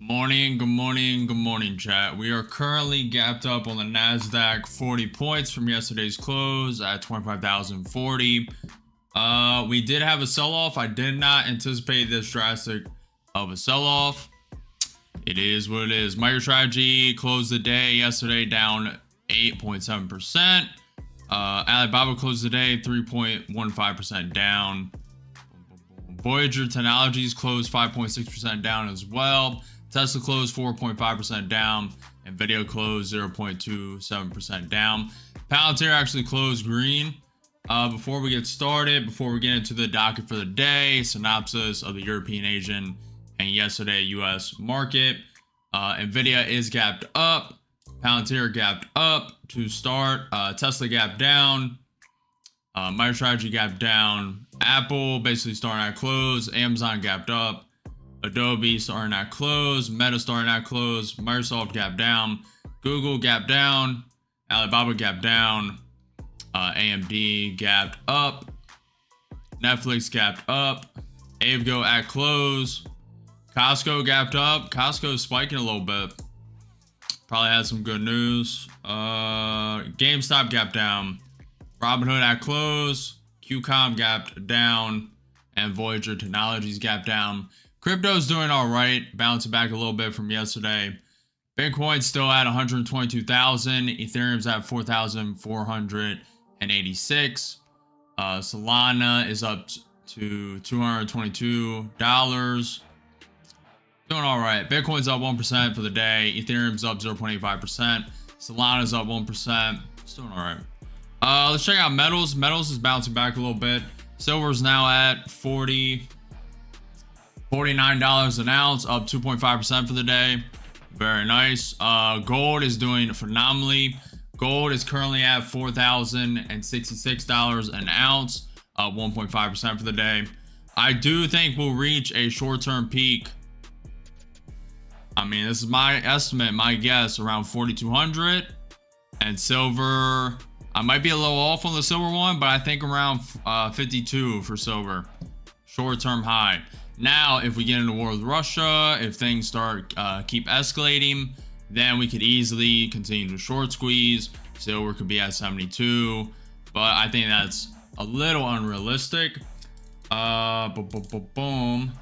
Good morning, chat. We are currently gapped up on the Nasdaq 40 points from yesterday's close at 25,040. We did have a sell-off. I did not anticipate this drastic of a sell-off. It is what it is. MicroStrategy closed the day yesterday down 8.7%. Alibaba closed the day 3.15% down. Voyager Technologies closed 5.6% down as well. Tesla closed 4.5% down. Nvidia closed 0.27% down. Palantir actually closed green. Before we get started, before we get into the docket for the day, synopsis of the European, Asian, and yesterday US market. Nvidia is gapped up. Palantir gapped up to start. Tesla gapped down. MicroStrategy gapped down. Apple basically starting at close. Amazon gapped up. Adobe starting at close. Meta starting at close. Microsoft gapped down. Google gapped down. Alibaba gapped down. AMD gapped up. Netflix gapped up. Avgo at close. Costco gapped up. Costco spiking a little bit. Probably had some good news. GameStop gapped down. Robinhood at close. QCOM gapped down. And Voyager Technologies gapped down. Crypto's doing all right, bouncing back a little bit from yesterday. Bitcoin's still at 122,000. Ethereum's at 4,486. Solana is up to $222. Doing all right. Bitcoin's up 1% for the day. Ethereum's up 0.85%. Solana's up 1%. It's doing all right. Let's check out metals. Metals is bouncing back a little bit. Silver's now at $49 an ounce, up 2.5% for the day. Very nice. Gold is doing phenomenally. Gold is currently at $4,066 an ounce, up 1.5% for the day. I do think we'll reach a short-term peak. I mean, this is my estimate, my guess, around 4,200. And silver, I might be a little off on the silver one, but I think around 52 for silver. Short-term high. Now, if we get into war with Russia, if things start keep escalating, then we could easily continue to short squeeze. Silver could be at 72, but I think that's a little unrealistic. Boom.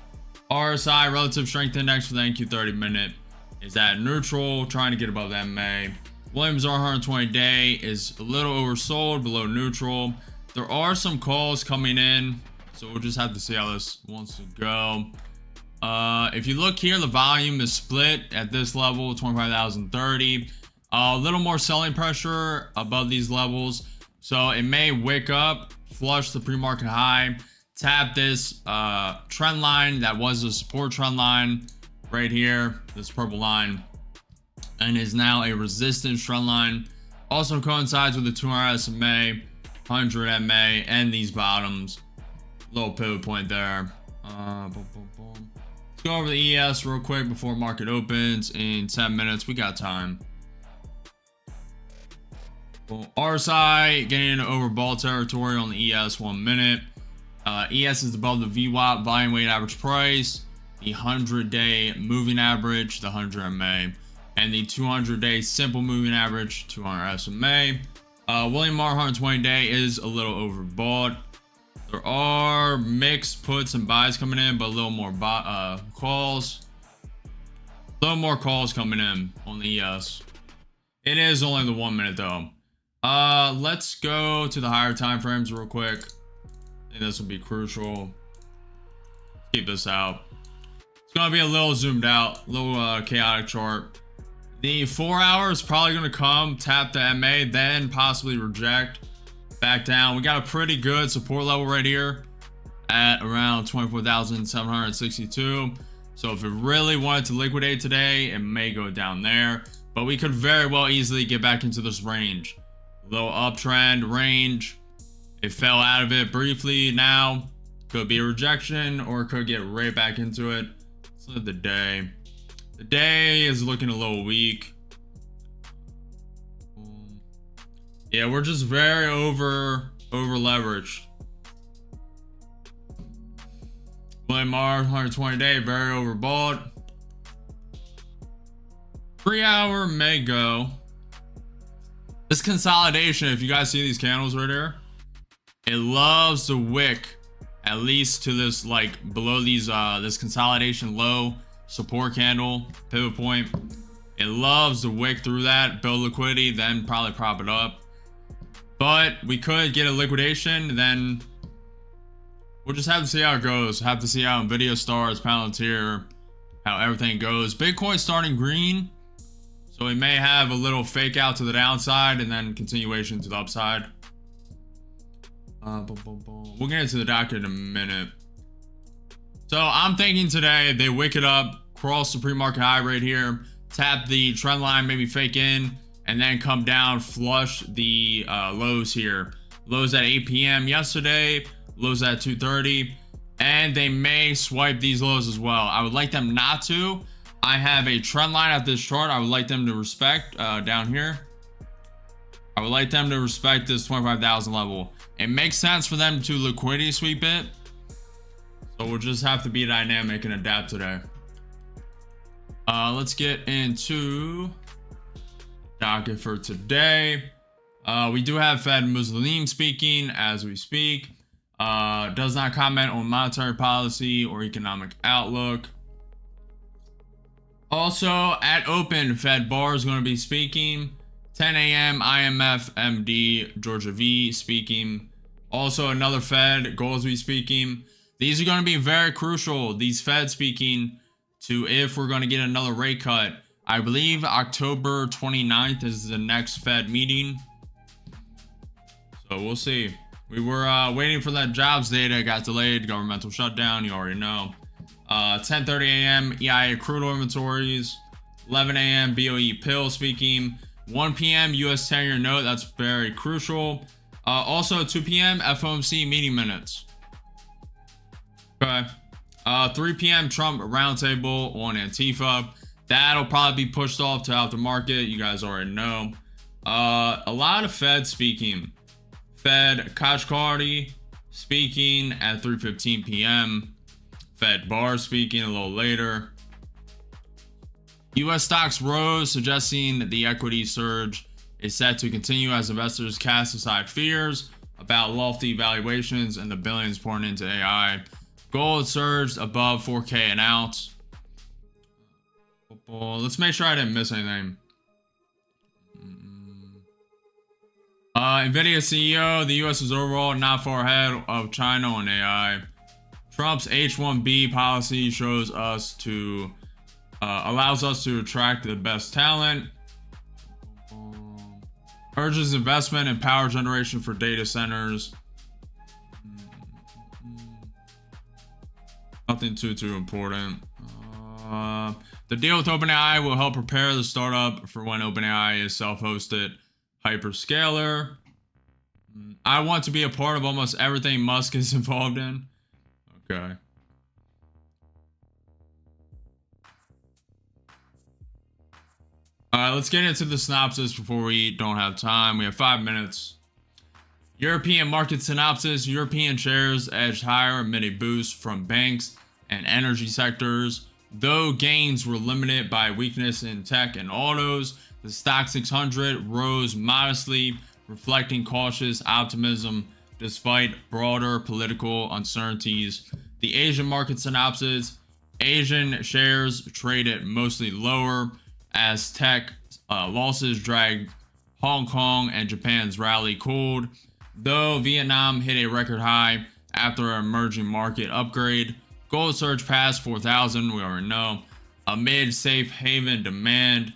RSI, relative strength index for the NQ 30-minute, is at neutral, trying to get above the MA. Williams R120 day is a little oversold, below neutral. There are some calls coming in, so we'll just have to see how this wants to go. If you look here, the volume is split at this level, 25,030. A little more selling pressure above these levels. So it may wick up, flush the pre-market high, tap this trend line that was a support trend line right here, this purple line, and is now a resistance trend line. Also coincides with the 200 SMA, 100 MA, and these bottoms. Little pivot point there. Let's go over the ES real quick before market opens in 10 minutes. We got time. Well, RSI getting into overbought territory on the ES 1 minute. ES is above the VWAP, volume weighted average price, the 100-day moving average, the 100 MA, and the 200-day simple moving average, 200 SMA. William R 120 day is a little overbought. There are mixed puts and buys coming in, but a little more calls. A little more calls coming in on the ES. It is only the 1 minute though. Let's go to the higher time frames real quick. I think this will be crucial. Keep this out. It's gonna be a little zoomed out, a little chaotic chart. The 4 hour is probably gonna come, tap the MA, then possibly reject. Back down. We got a pretty good support level right here at around 24,762. So if it really wanted to liquidate today, it may go down there, but we could very well easily get back into this range. Little uptrend range. It fell out of it briefly. Now could be a rejection or could get right back into it. Let's look at the day. The day is looking a little weak. Yeah, we're just very over leveraged. William R 120 day, very overbought. 3-hour may go. This consolidation, if you guys see these candles right here, it loves to wick at least to this, like, below these this consolidation low support candle pivot point. It loves to wick through that, build liquidity, then probably prop it up. But we could get a liquidation, then we'll just have to see how it goes. Have to see how Nvidia starts, Palantir, how everything goes. Bitcoin starting green, so we may have a little fake out to the downside and then continuation to the upside. We'll get into the docket in a minute. So I'm thinking today they wick it up, cross the pre-market high right here, tap the trend line, maybe fake in, and then come down, flush the lows here. Lows at 8 p.m. yesterday, lows at 2:30, and they may swipe these lows as well. I would like them not to. I have a trend line at this chart I would like them to respect down here. I would like them to respect this 25,000 level. It makes sense for them to liquidity sweep it. So we'll just have to be dynamic and adapt today. Let's get into docket for today. We do have Fed Muslim speaking as we speak. Does not comment on monetary policy or economic outlook. Also at open, Fed Bar is going to be speaking. 10 a.m. IMF MD Georgia V speaking. Also another Fed Goolsbee speaking. These are going to be very crucial, these Fed speaking, to if we're going to get another rate cut. I believe October 29th is the next Fed meeting. So we'll see. We were waiting for that jobs data, got delayed, governmental shutdown, you already know. 10:30 a.m. EIA crude oil inventories. 11 a.m. BOE pill speaking. 1 p.m. US 10-year note, that's very crucial. Also 2 p.m. FOMC meeting minutes. Okay. 3 p.m. Trump roundtable on Antifa. That'll probably be pushed off to after market. You guys already know. A lot of Fed speaking. Fed Kashkari speaking at 3:15 p.m. Fed Bar speaking a little later. U.S. stocks rose, suggesting that the equity surge is set to continue as investors cast aside fears about lofty valuations and the billions pouring into AI. Gold surged above 4K an ounce. Let's make sure I didn't miss anything. Nvidia CEO, the U.S. is overall not far ahead of China on AI. Trump's H-1B policy shows us to allows us to attract the best talent. Urges investment in power generation for data centers. Nothing too important. The deal with OpenAI will help prepare the startup for when OpenAI is self-hosted hyperscaler. I want to be a part of almost everything Musk is involved in. Okay. Let's get into the synopsis before we don't have time. We have 5 minutes. European market synopsis. European shares edged higher amid a boost from banks and energy sectors. Though gains were limited by weakness in tech and autos, the stock 600 rose modestly, reflecting cautious optimism despite broader political uncertainties. The Asian market synopsis. Asian shares traded mostly lower as tech losses dragged Hong Kong and Japan's rally cooled, though Vietnam hit a record high after an emerging market upgrade. Gold surged past 4,000, we already know, amid safe haven demand,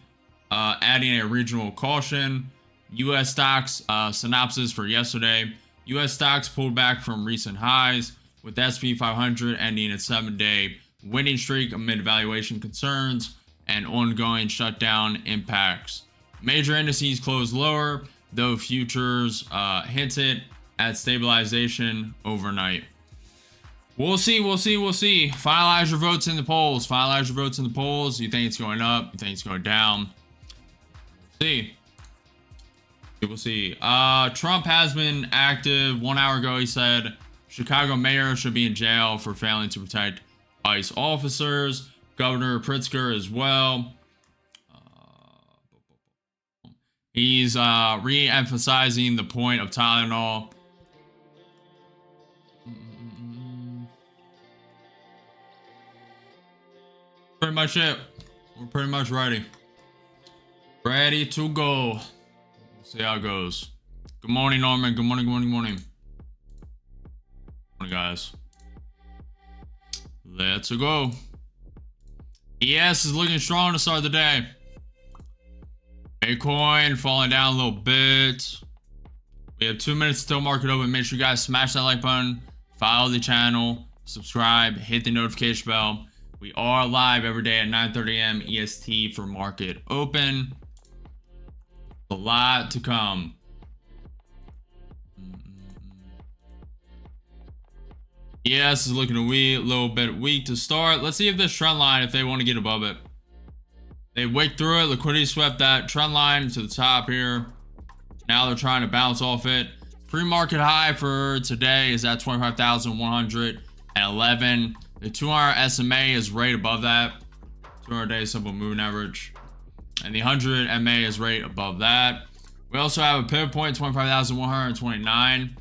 adding a regional caution. U.S. stocks synopsis for yesterday. U.S. stocks pulled back from recent highs, with SP 500 ending its 7-day winning streak amid valuation concerns and ongoing shutdown impacts. Major indices closed lower, though futures hinted at stabilization overnight. We'll see. Finalize your votes in the polls. You think it's going up? You think it's going down? We'll see. Trump has been active. 1 hour ago, he said Chicago mayor should be in jail for failing to protect ICE officers. Governor Pritzker as well. He's re-emphasizing the point of Tylenol. Pretty much it. We're pretty much ready. Ready to go. We'll see how it goes. Good morning, Norman. Good morning, good morning, good morning. Good morning, guys. Let's go. ES is looking strong to start the day. Bitcoin falling down a little bit. We have 2 minutes till market open. Make sure you guys smash that like button, follow the channel, subscribe, hit the notification bell. We are live every day at 9:30 a.m. EST for market open. A lot to come. ES is looking a little bit weak to start. Let's see if this trend line, if they want to get above it. They wicked through it. Liquidity swept that trend line to the top here. Now they're trying to bounce off it. Pre-market high for today is at 25,111. The 200 SMA is right above that. 200-day simple moving average. And the 100 MA is right above that. We also have a pivot point, 25,129.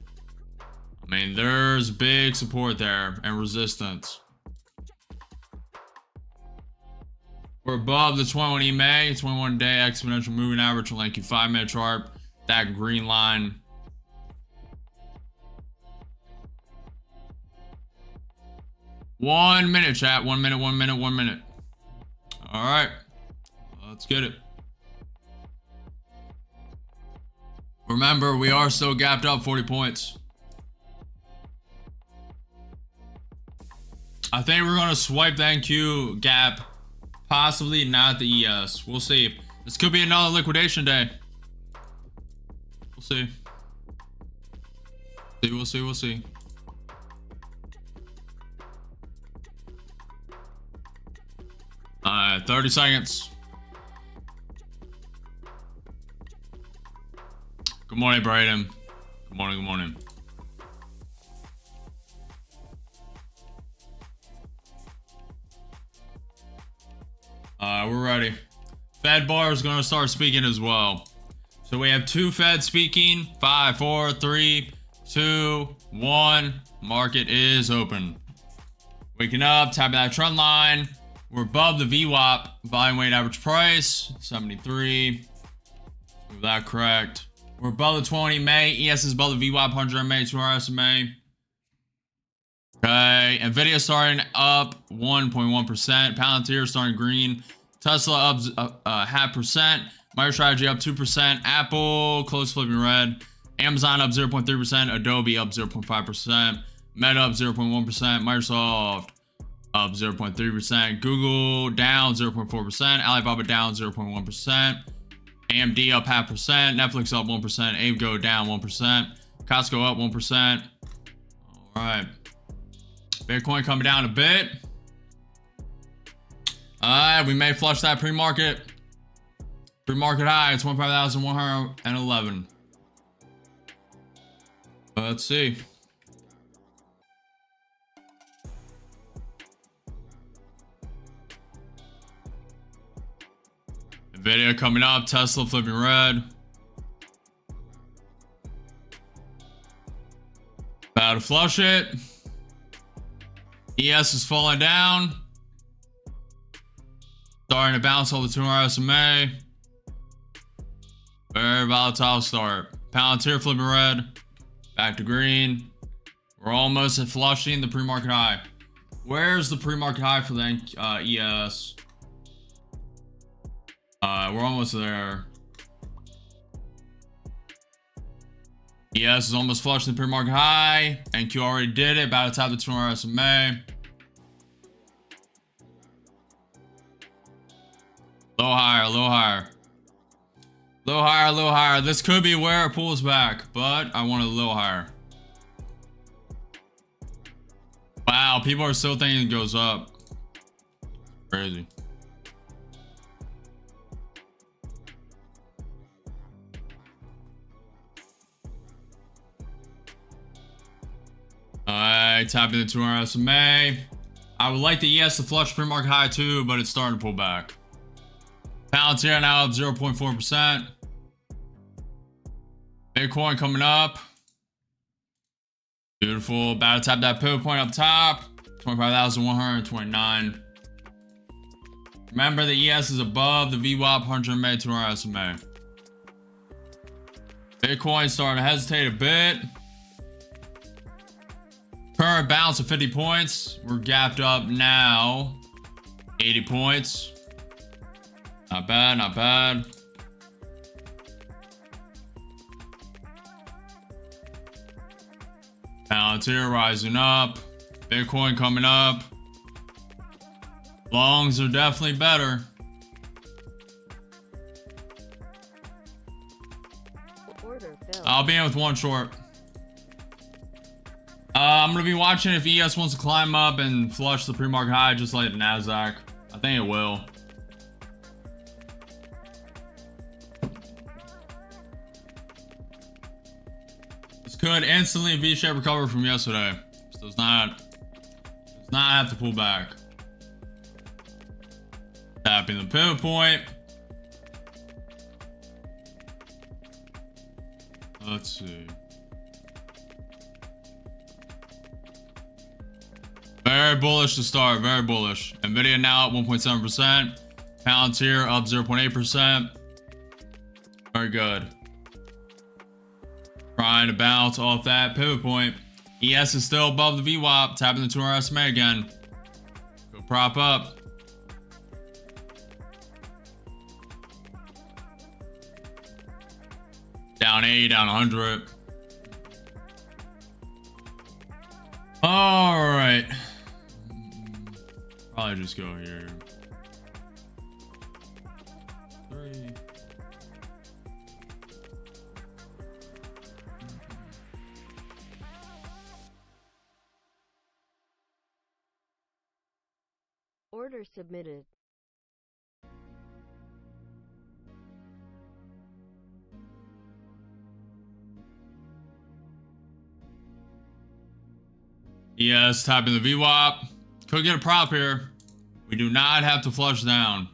I mean, there's big support there and resistance. We're above the 21 EMA, 21-day exponential moving average on like your 5-minute chart. That green line. One minute, chat. 1 minute, 1 minute, 1 minute. All right. Let's get it. Remember, we are still gapped up 40 points. I think we're going to swipe the NQ gap. Possibly not the ES. We'll see. This could be another liquidation day. We'll see. We'll see. We'll see. All right, 30 seconds. Good morning, Brayden. Good morning. Good morning. We're ready. Fed bar is going to start speaking as well. So we have 2 Fed speaking. 5, 4, 3, 2, 1. Market is open. Waking up, tapping that trend line. We're above the VWAP, volume weighted average price, 73. Is that correct? We're above the 20 May. ES is above the VWAP, 100 MA, 200 SMA. Okay, Nvidia starting up 1.1%. Palantir starting green. Tesla up 0.5%. MicroStrategy up 2%. Apple close flipping red. Amazon up 0.3%. Adobe up 0.5%. Meta up 0.1%. Microsoft up 0.3%. Google down 0.4%. Alibaba down 0.1%. AMD up 0.5%. Netflix up 1%. Aimgo down 1%. Costco up 1%. All right. Bitcoin coming down a bit. We may flush that pre-market. Pre-market high at 25,111. Let's see. Nvidia coming up. Tesla flipping red. About to flush it. ES is falling down. Starting to bounce all the 200 SMA. Very volatile start. Palantir flipping red. Back to green. We're almost at flushing the pre-market high. Where's the pre-market high for the ES? We're almost there. ES is almost flushing the pre-market high. NQ already did it. About to tap the 200 SMA. Low higher, low higher. Low higher, low higher. This could be where it pulls back, but I want a little higher. Wow, people are still thinking it goes up. Crazy. Alright, tapping the 200 SMA. I would like the ES to flush pre-market high too, but it's starting to pull back. Palantir now up 0.4%. Bitcoin coming up. Beautiful. About to tap that pivot point up top. 25,129. Remember, the ES is above the VWAP 100 MA to our SMA. Bitcoin starting to hesitate a bit. Current bounce of 50 points. We're gapped up now. 80 points. Not bad, not bad. Palantir rising up. Bitcoin coming up. Longs are definitely better. I'll be in with one short. I'm going to be watching if ES wants to climb up and flush the pre-market high just like the Nasdaq. I think it will. This could instantly V-shape recover from yesterday. So does not have to pull back. Tapping the pivot point. Let's see. Very bullish to start, very bullish. Nvidia now at 1.7%. Palantir up 0.8%. Very good. Trying to bounce off that pivot point. ES is still above the VWAP. Tapping the 200 SMA again. Go prop up. Down 80, down 100. All right. Probably just go here. 3. Order submitted. Yes, tapping the VWAP. Could get a prop here. We do not have to flush down.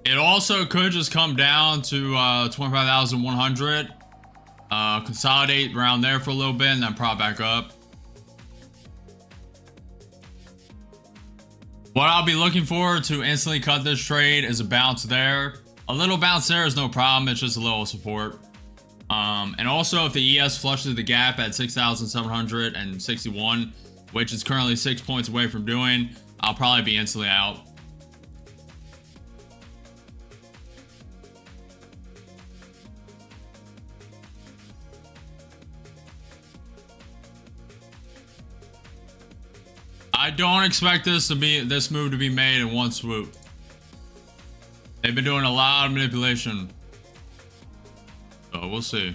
It also could just come down to 25,100. Consolidate around there for a little bit and then prop back up. What I'll be looking for to instantly cut this trade is a bounce there. A little bounce there is no problem. It's just a little support. And also if the ES flushes the gap at 6,761, which is currently 6 points away from doing, I'll probably be instantly out. I don't expect this move to be made in one swoop. They've been doing a lot of manipulation. So we'll see.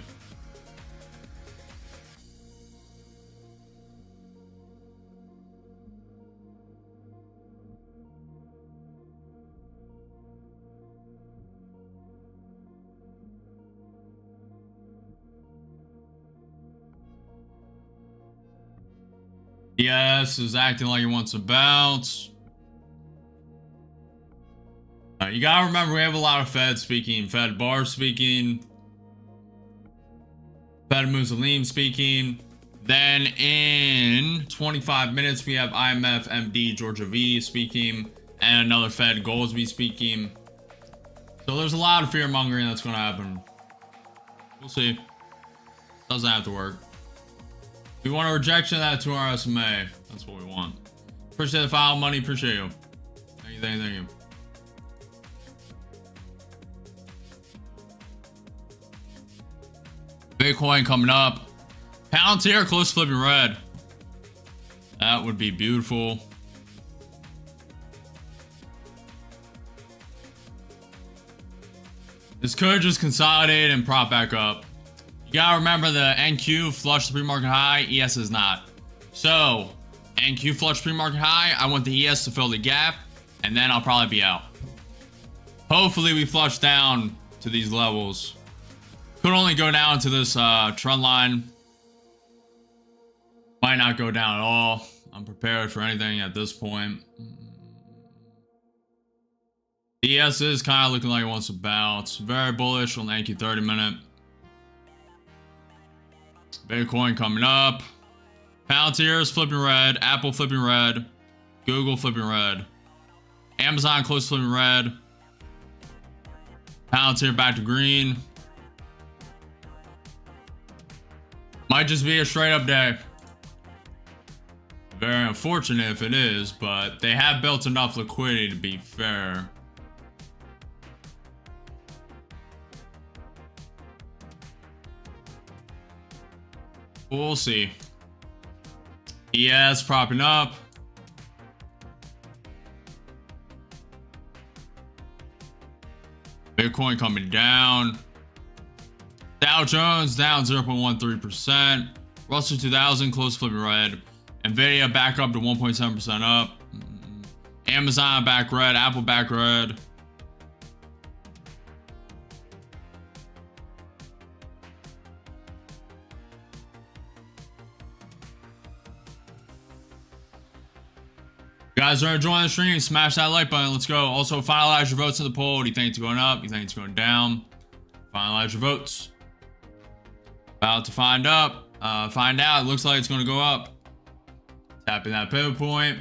Yes, is acting like he wants to bounce. You gotta remember, we have a lot of Fed speaking, Fed Bar speaking, Fed Mussolini speaking. Then in 25 minutes, we have IMF MD Georgia V speaking, and another Fed Goldsby speaking. So there's a lot of fear mongering that's gonna happen. We'll see. Doesn't have to work. We want a rejection of that to our SMA. That's what we want. Appreciate the file money. Appreciate you. Thank you, thank you, thank you. Bitcoin coming up. Palantir close flipping red. That would be beautiful. This could just consolidate and prop back up. You gotta remember the NQ flushed the pre-market high, ES is not. So, NQ flushed pre-market high, I want the ES to fill the gap. and then I'll probably be out. Hopefully we flush down to these levels. Could only go down to this trend line. Might not go down at all. I'm prepared for anything at this point. ES is kind of looking like it wants to bounce. Very bullish on the NQ 30 minute. Bitcoin coming up. Palantir is flipping red. Apple flipping red. Google flipping red. Amazon close to flipping red. Palantir back to green. Might just be a straight up day. Very unfortunate if it is, but they have built enough liquidity to be fair. We'll see. ES propping up. Bitcoin coming down. Dow Jones down 0.13%. Russell 2000 close flipping red. Nvidia back up to 1.7% up. Amazon back red. Apple back red. You guys are enjoying the stream, smash that like button. Let's go. Also, finalize your votes in the poll. Do you think it's going up? Do you think it's going down? Finalize your votes. About to find out. It looks like it's going to go up. Tapping that pivot point.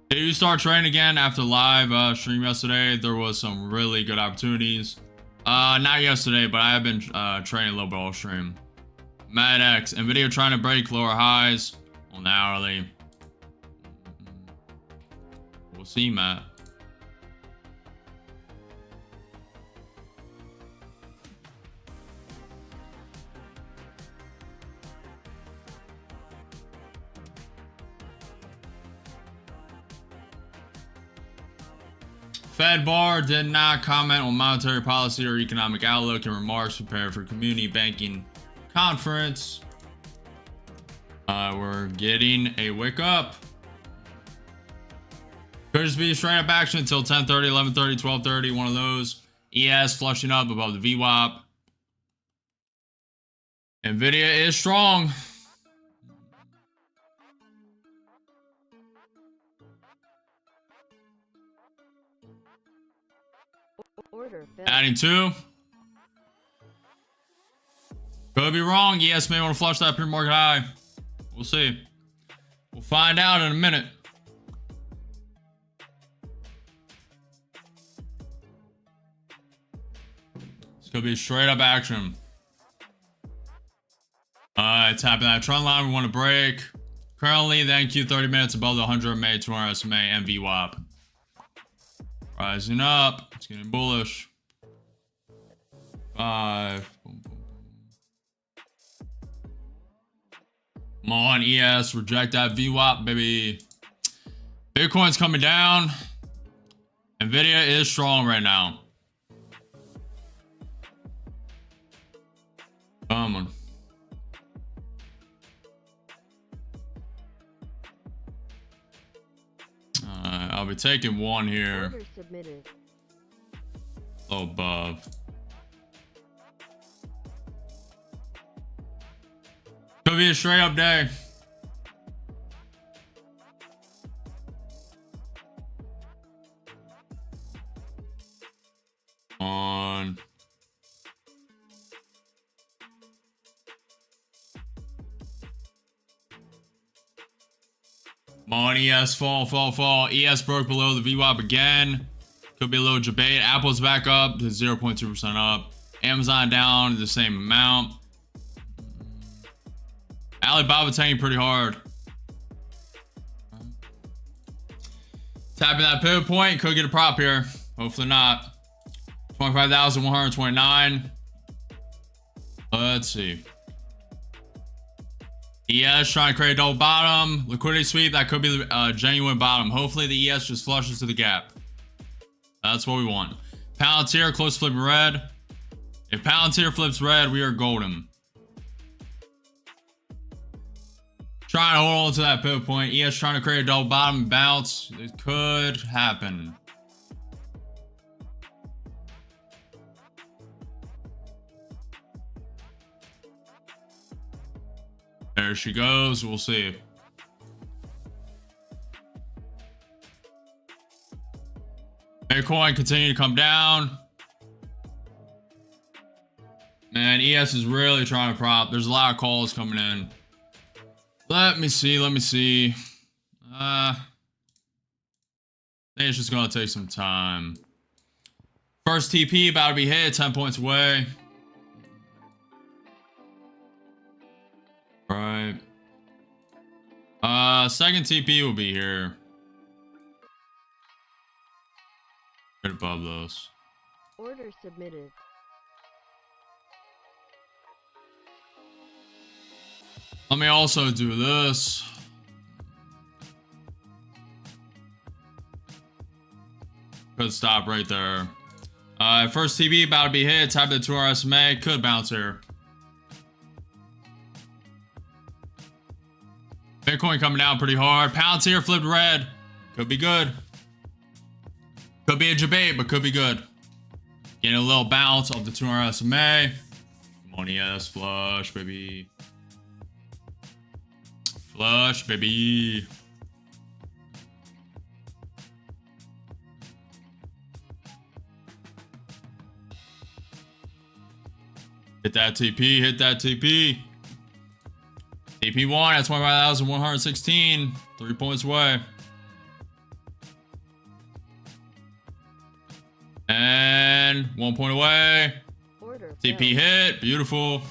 Did you start trading again after live stream yesterday? There was some really good opportunities. Not yesterday, but I have been trading a little bit off stream. MadX, Nvidia trying to break lower highs on the hourly. We'll see, Matt. Fed Bar did not comment on monetary policy or economic outlook in remarks prepared for community banking conference. We're getting a wake up. Could just be a straight up action until 10:30, 11:30, 12:30, one of those. ES flushing up above the VWAP. Nvidia is strong. Order Adding 2. Could be wrong. ES may want to flush that pre-market high. We'll see. We'll find out in a minute. Could be straight up action. Tapping that trend line. We want to break. Currently, the NQ 30 minutes above the 100 MA, 200 SMA, and VWAP. Rising up. It's getting bullish. 5. Come on, ES. Reject that VWAP, baby. Bitcoin's coming down. Nvidia is strong right now. Come on. I'll be taking one here. Order submitted. A little above. Could be a straight up day. On. Come on, ES, fall. ES broke below the VWAP again. Could be a little debate. Apple's back up to 0.2% up. Amazon down the same amount. Alibaba tanking pretty hard. Tapping that pivot point. Could get a prop here. Hopefully not. 25,129. Let's see. ES trying to create a double bottom. Liquidity sweep. That could be the genuine bottom. Hopefully the ES just flushes to the gap. That's what we want. Palantir close flipping red. If Palantir flips red, we are golden. Trying to hold on to that pivot point. ES trying to create a double bottom bounce. It could happen. There she goes. We'll see. Bitcoin continue to come down. Man, ES is really trying to prop. There's a lot of calls coming in. Let me see. I think it's just gonna take some time. First TP about to be hit, 10 points away. Right. Second TP will be here. Right above those. Order submitted. Let me also do this. Could stop right there. First TP about to be hit. Type the 2-hour SMA. Could bounce here. Bitcoin coming down pretty hard. Pounds here, flipped red. Could be good. Could be a debate, but could be good. Getting a little bounce off the 2-hour SMA. Come on, ES. Flush, baby. Flush, baby. Hit that TP, hit that TP. TP1 at 25,116. 3 points away. And 1 point away. Order TP hit. Beautiful.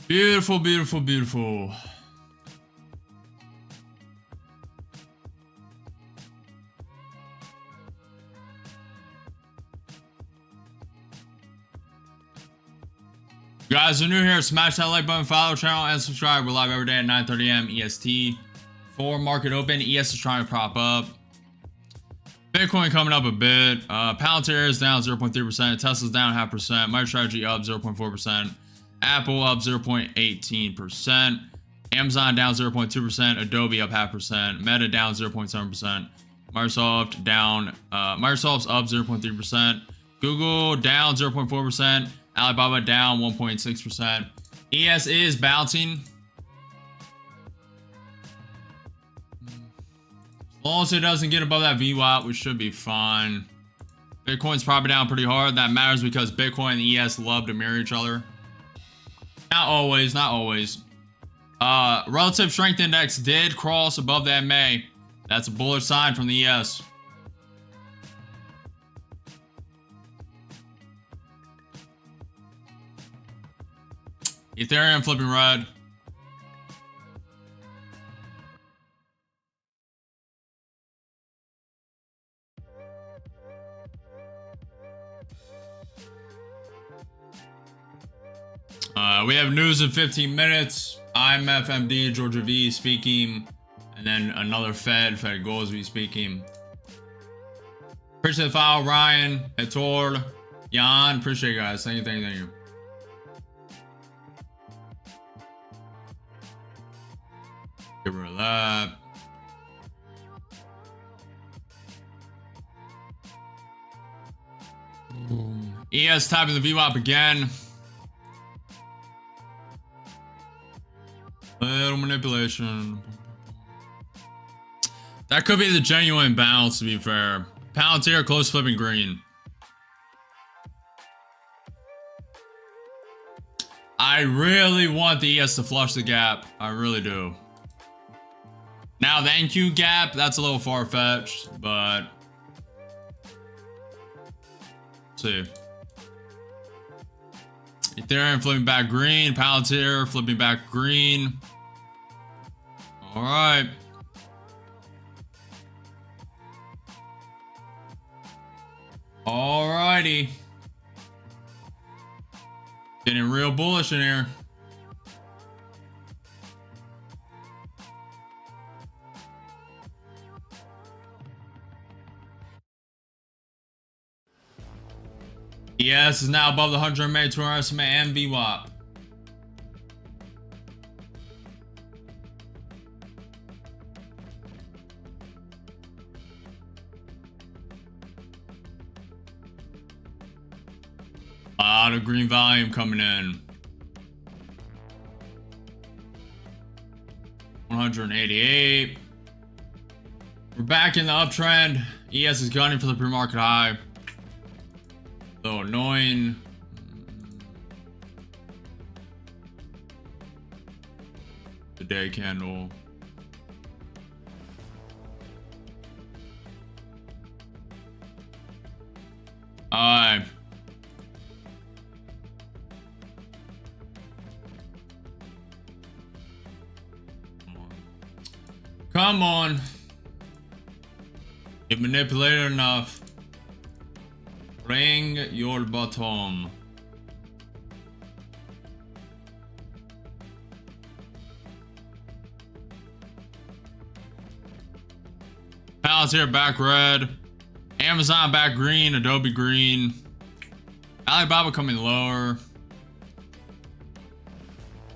Beautiful, beautiful, beautiful. You guys are new here, smash that like button, follow the channel, and subscribe. We're live every day at 9:30 a.m. EST. For market open, ES is trying to prop up. Bitcoin coming up a bit. Palantir is down 0.3%. Tesla's down 0.5%. MicroStrategy up 0.4%. Apple up 0.18%. Amazon down 0.2%. Adobe up 0.5%. Meta down 0.7%. Microsoft down. Microsoft's up 0.3%. Google down 0.4%. Alibaba down 1.6%. ES is bouncing. As long as it doesn't get above that VWAP, we should be fine. Bitcoin's probably down pretty hard. That matters because Bitcoin and ES love to mirror each other. Not always, not always. Relative strength index did cross above that MA. That's a bullish sign from the ES. Ethereum flipping red. We have news in 15 minutes. I'm FMD, Georgia V speaking. And then another Fed Goldsby speaking. Appreciate the file, Ryan, Hector, Jan. Appreciate you guys. Thank you, thank you, thank you. Get rid of that. ES tapping the VWAP again. Little manipulation. That could be the genuine bounce, to be fair. Palantir close flipping green. I really want the ES to flush the gap. I really do. Now the NQ gap, that's a little far-fetched, but let's see. Ethereum flipping back green, Palantir flipping back green. All right. All righty. Getting real bullish in here. ES is now above the 100 MA 200 SMA and VWAP. A lot of green volume coming in. 188. We're back in the uptrend. ES is gunning for the pre-market high. So annoying. The day candle. Alright. Come on. You manipulated enough. Bring your bottom. Palace here back red. Amazon back green. Adobe green. Alibaba coming lower.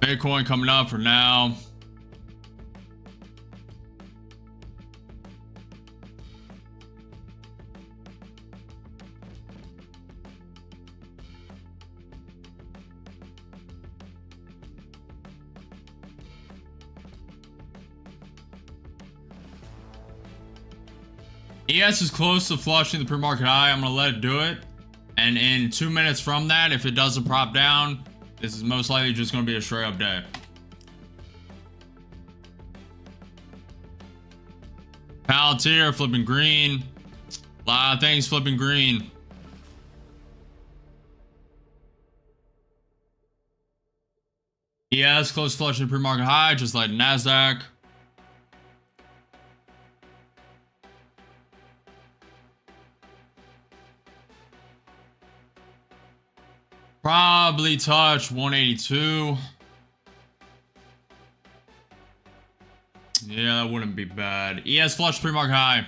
Bitcoin coming up for now. ES is close to flushing the pre-market high. I'm gonna let it do it, and in 2 minutes from that, if it doesn't prop down, this is most likely just gonna be a straight up day. Palantir flipping green. A lot of things flipping green. ES close to flushing the pre-market high, just like Nasdaq. Probably touch 182. Yeah, that wouldn't be bad. ES flush pre-market high.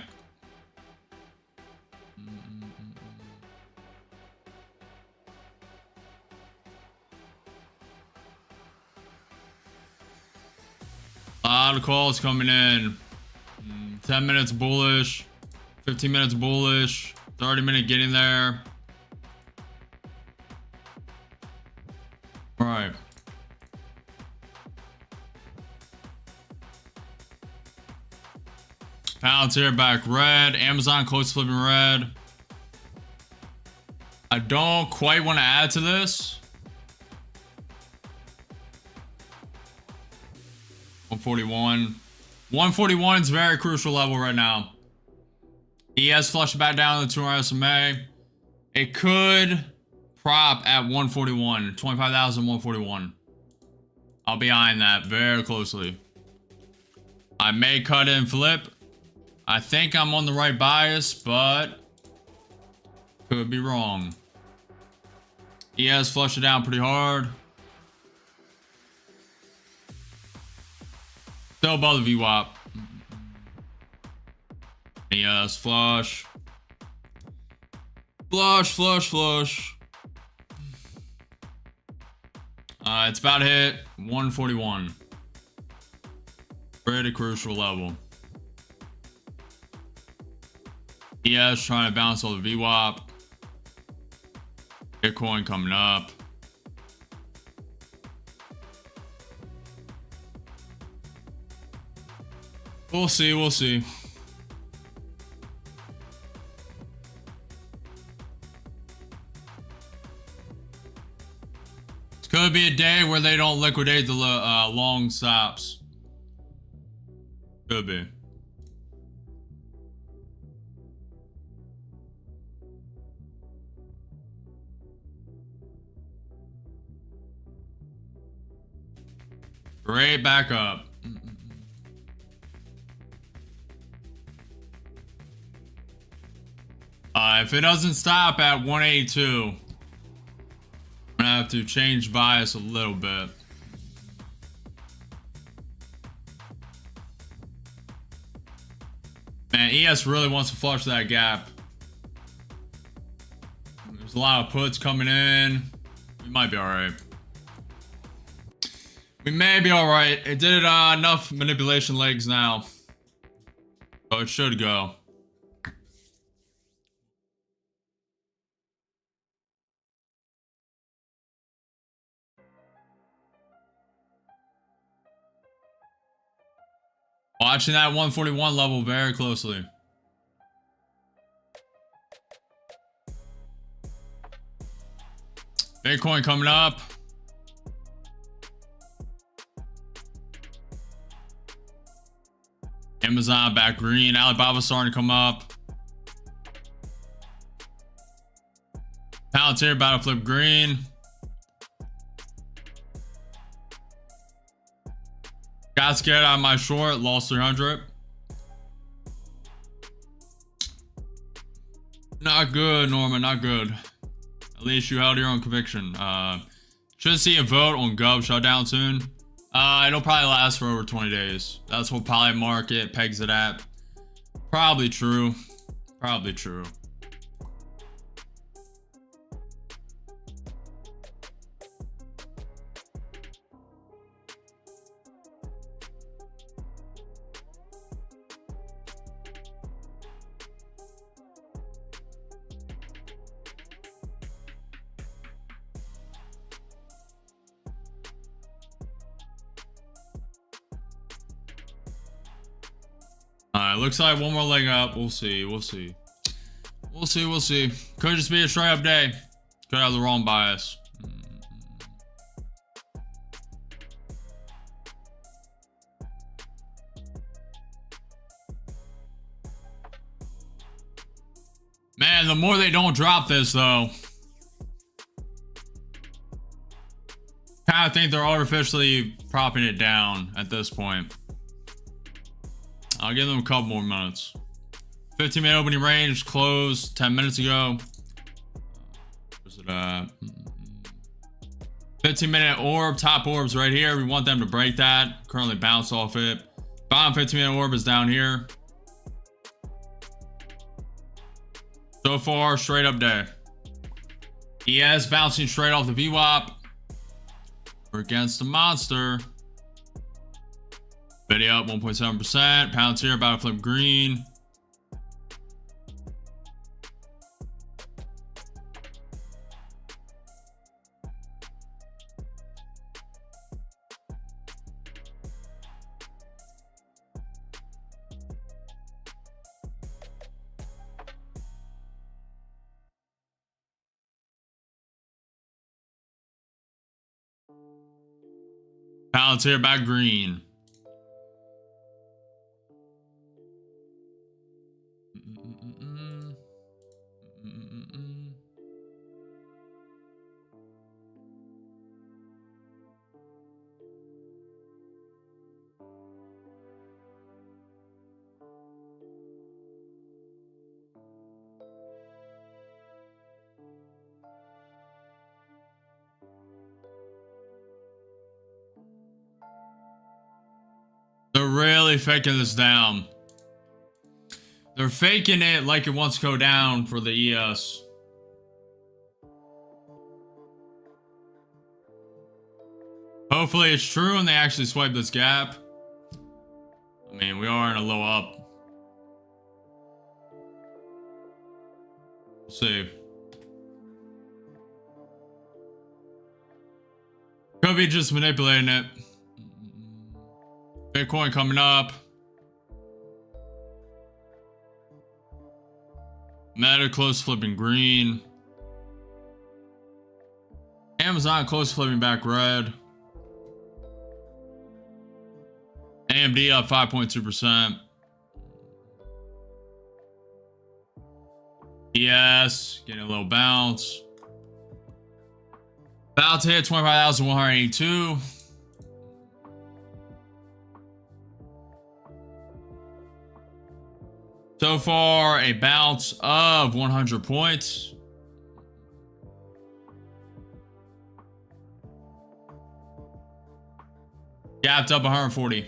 A lot of calls coming in. 10 minutes bullish. 15 minutes bullish. 30-minute getting there. All right. Palantir back red. Amazon close flipping red. I don't quite want to add to this. 141. 141 is a very crucial level right now. ES flush back down to the 200 SMA. It could prop at 141, 25,141. I'll be eyeing that very closely. I may cut and flip. I think I'm on the right bias, but could be wrong. ES flushed it down pretty hard. Still above the VWAP. ES flush. Flush, flush, flush. It's about to hit 141. Pretty crucial level. ES trying to bounce all the VWAP. Bitcoin coming up. We'll see, we'll see. Could be a day where they don't liquidate the long stops. Could be. Right back up. If it doesn't stop at 182, I'm gonna have to change bias a little bit. Man, ES really wants to flush that gap. There's a lot of puts coming in. We might be alright. We may be alright. It did enough manipulation legs now. So it should go. Watching that 141 level very closely. Bitcoin coming up. Amazon back green. Alibaba starting to come up. Palantir about to flip green. Got scared out of my short. Lost 300. Not good, Norman. Not good. At least you held your own conviction. Should see a vote on Gov shutdown soon. It'll probably last for over 20 days. That's what probably market pegs it at. Probably true. Probably true. Looks like one more leg up. We'll see. We'll see. We'll see. We'll see. Could just be a straight up day. Could have the wrong bias. Man, the more they don't drop this, though, kind of think they're artificially propping it down at this point. I'll give them a couple more minutes. 15-minute opening range closed 10 minutes ago. Where's it at? 15-minute orb, top orbs right here. We want them to break that. Currently bounce off it. Bottom 15-minute orb is down here. So far, straight up day. ES bouncing straight off the VWAP. We're against the monster. Video up 1.7%. Palantir about to flip green. Palantir back green. They're really faking this down. They're faking it like it wants to go down for the ES. Hopefully it's true and they actually swipe this gap. I mean, we are in a low up. We'll see. Could be just manipulating it. Bitcoin coming up. Meta close flipping green. Amazon close flipping back red. AMD up 5.2%. ES getting a little bounce. About to hit 25,182. So far, a bounce of 100 points. Gapped up 140.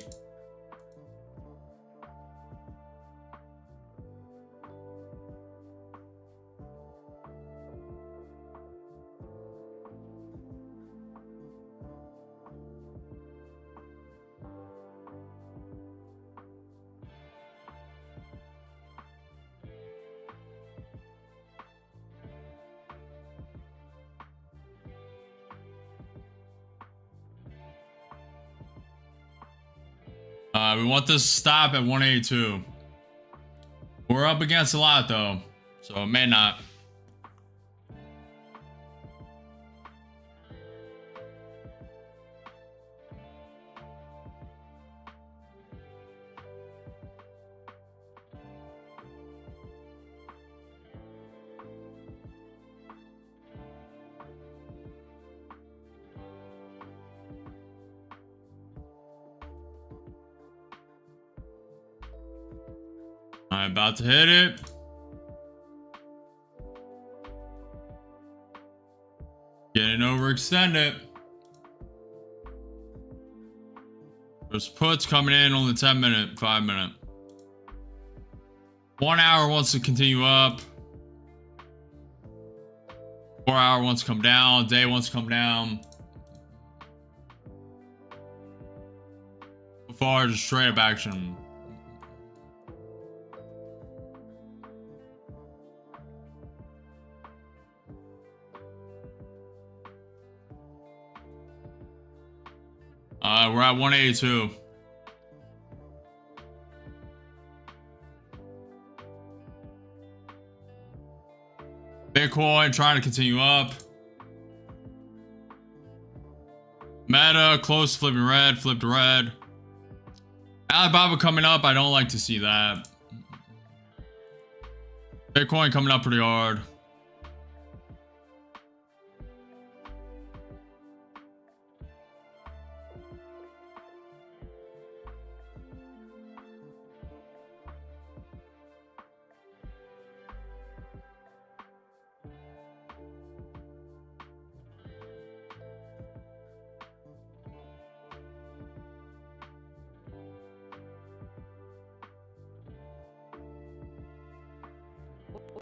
We want this to stop at 182. We're up against a lot though, so it may not. I'm about to hit it. Getting overextended. There's puts coming in on the 10-minute, 5-minute. 1 hour wants to continue up. 4 hour wants to come down. Day wants to come down. So far, just straight up action. We're at 182. Bitcoin trying to continue up. Meta close to flipping red, flipped red. Alibaba coming up. I don't like to see that. Bitcoin coming up pretty hard.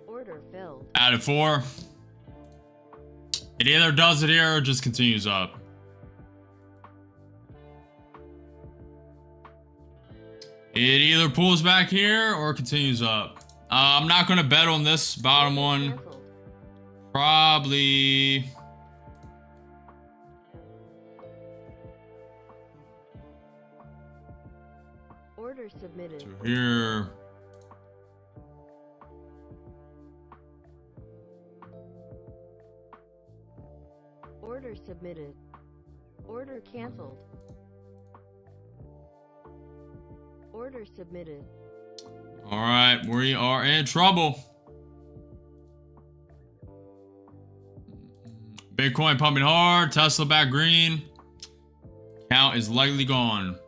Order filled. Added 4. It either does it here or just continues up. It either pulls back here or continues up. I'm not going to bet on this bottom one. Cancelled. Probably. Order submitted. To here. Order submitted. Order cancelled. Order submitted. All right, we are in trouble. Bitcoin pumping hard. Tesla back green. Count is likely gone.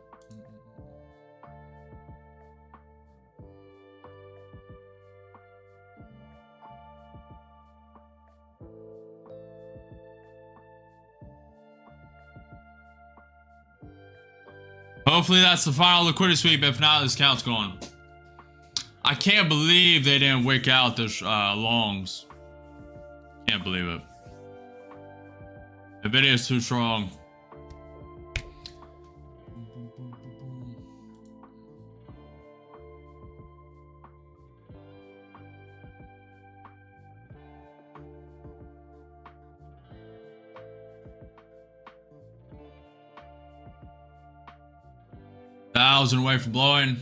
Hopefully that's the final liquidity sweep. If not, this count's gone. I can't believe they didn't wick out the longs. Can't believe it. The video is too strong. $1,000 away from blowing.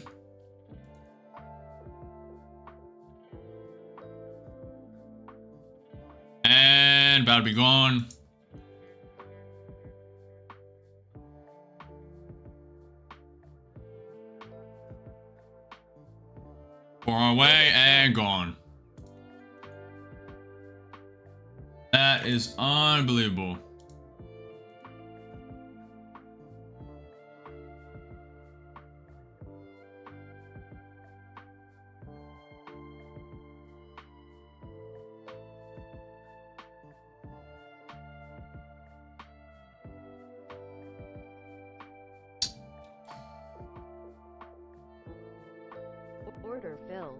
And about to be gone. Four on way and gone. That is unbelievable. Order filled.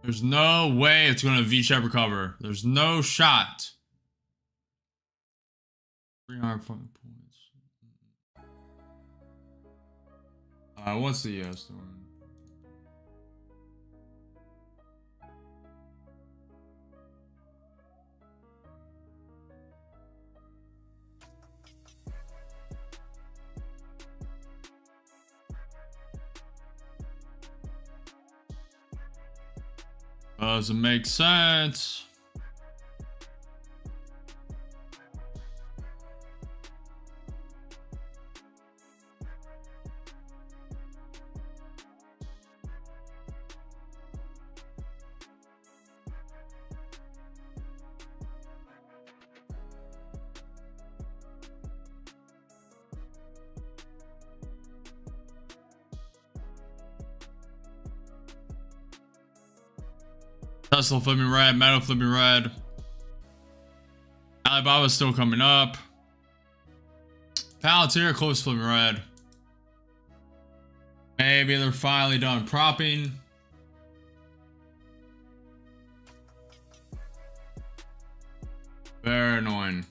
There's no way it's going to V-shape recover. There's no shot. 300 fucking points. What's the ES doing? Doesn't make sense. Tesla flipping red, Meta flipping red. Alibaba's still coming up. Palantir close flipping red. Maybe they're finally done propping. Very annoying.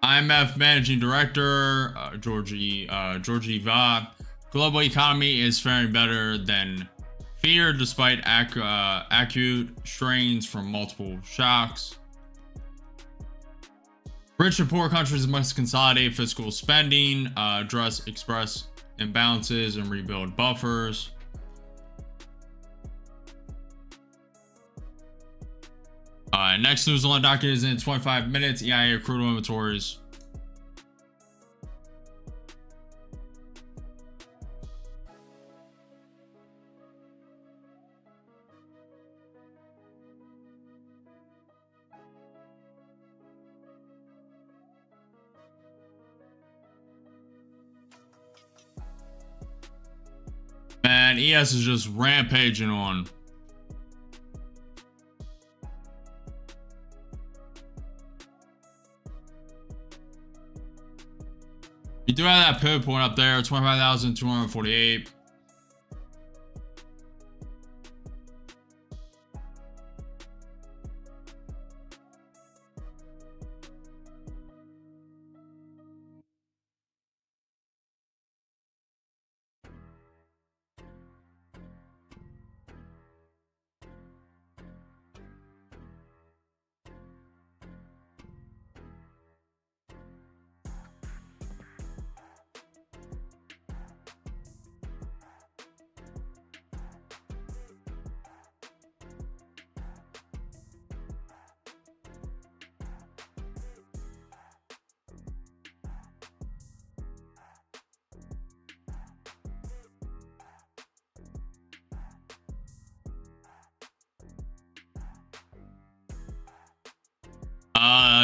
IMF Managing Director Georgie Va. Global economy is faring better than feared despite acute strains from multiple shocks. Rich and poor countries must consolidate fiscal spending, address express imbalances, and rebuild buffers. Next news on the docket is in 25 minutes. EIA crude oil inventories. Man, ES is just rampaging on. You do have that pivot point up there, 25,248.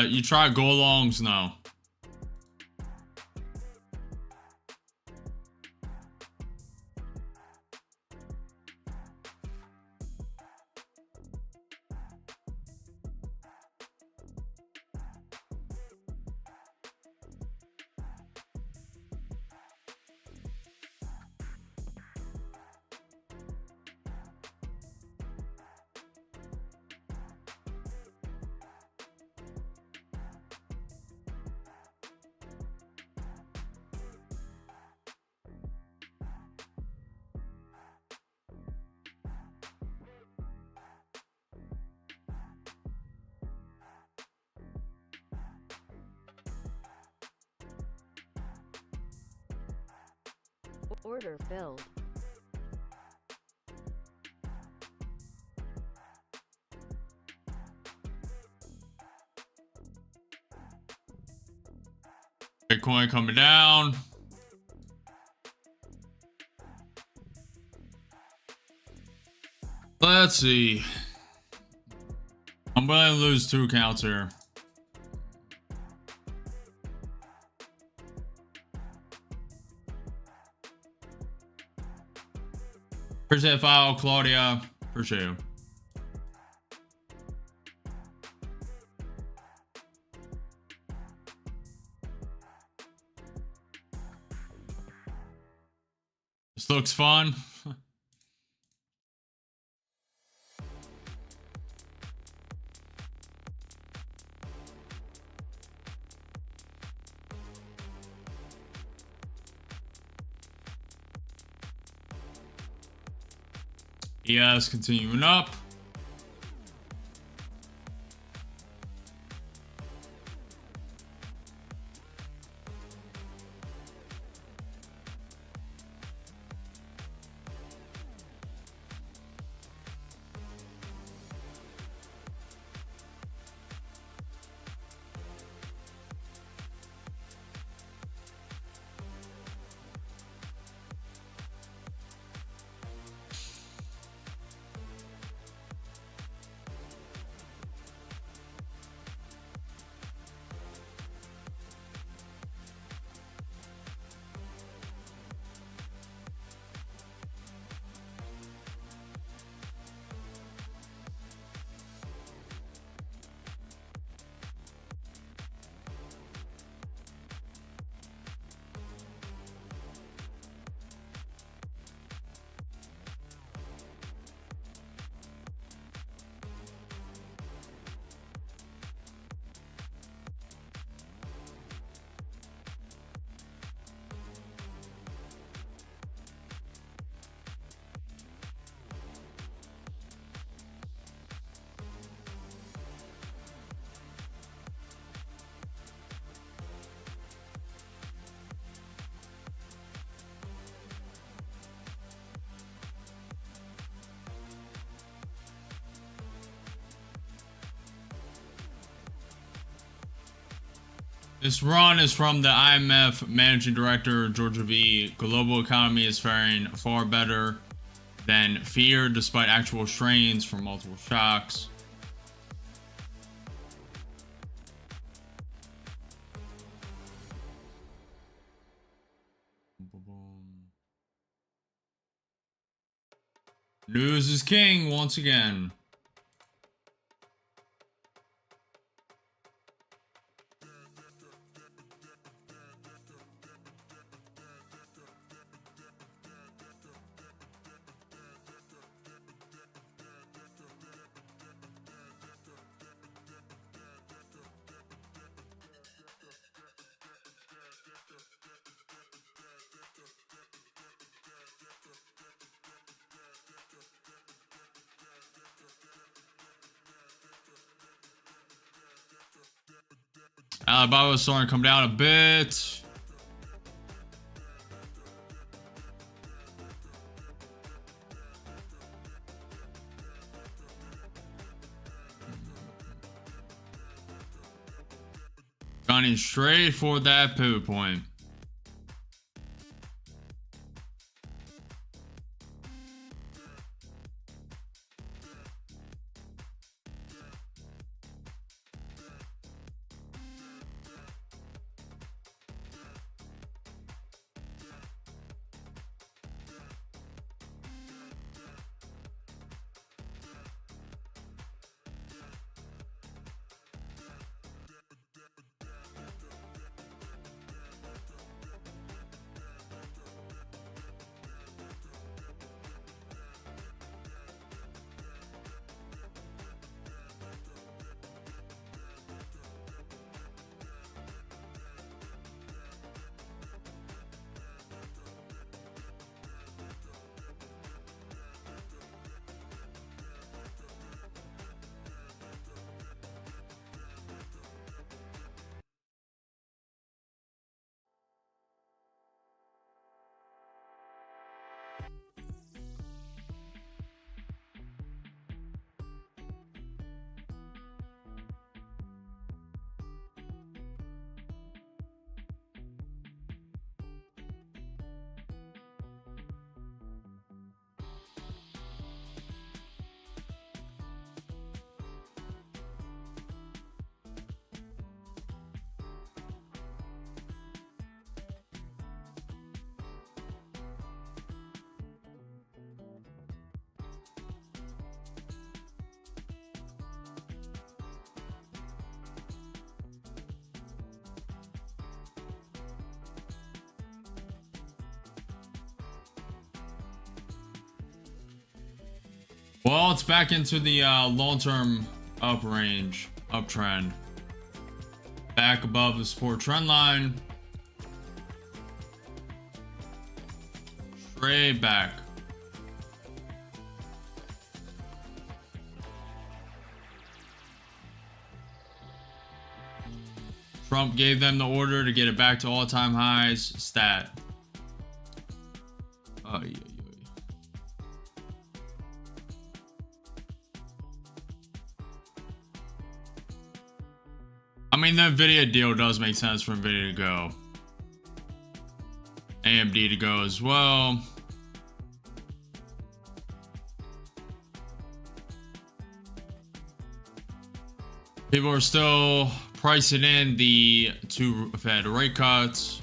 You try go longs now. Order filled. Bitcoin coming down. Let's see. I'm going to lose 2 accounts here. Appreciate the file, Claudia. Appreciate you. This looks fun. ES continuing up. This run is from the IMF Managing Director, Georgia V. Global economy is faring far better than feared despite actual strains from multiple shocks. News is king once again. Alibaba is starting to come down a bit. Gunning straight for that pivot point. Well, it's back into the long-term uptrend. Back above the support trend line. Straight back. Trump gave them the order to get it back to all-time highs. Stat. Oh, yeah. I mean, the Nvidia deal does make sense for Nvidia to go. AMD to go as well. People are still pricing in the 2 Fed rate cuts.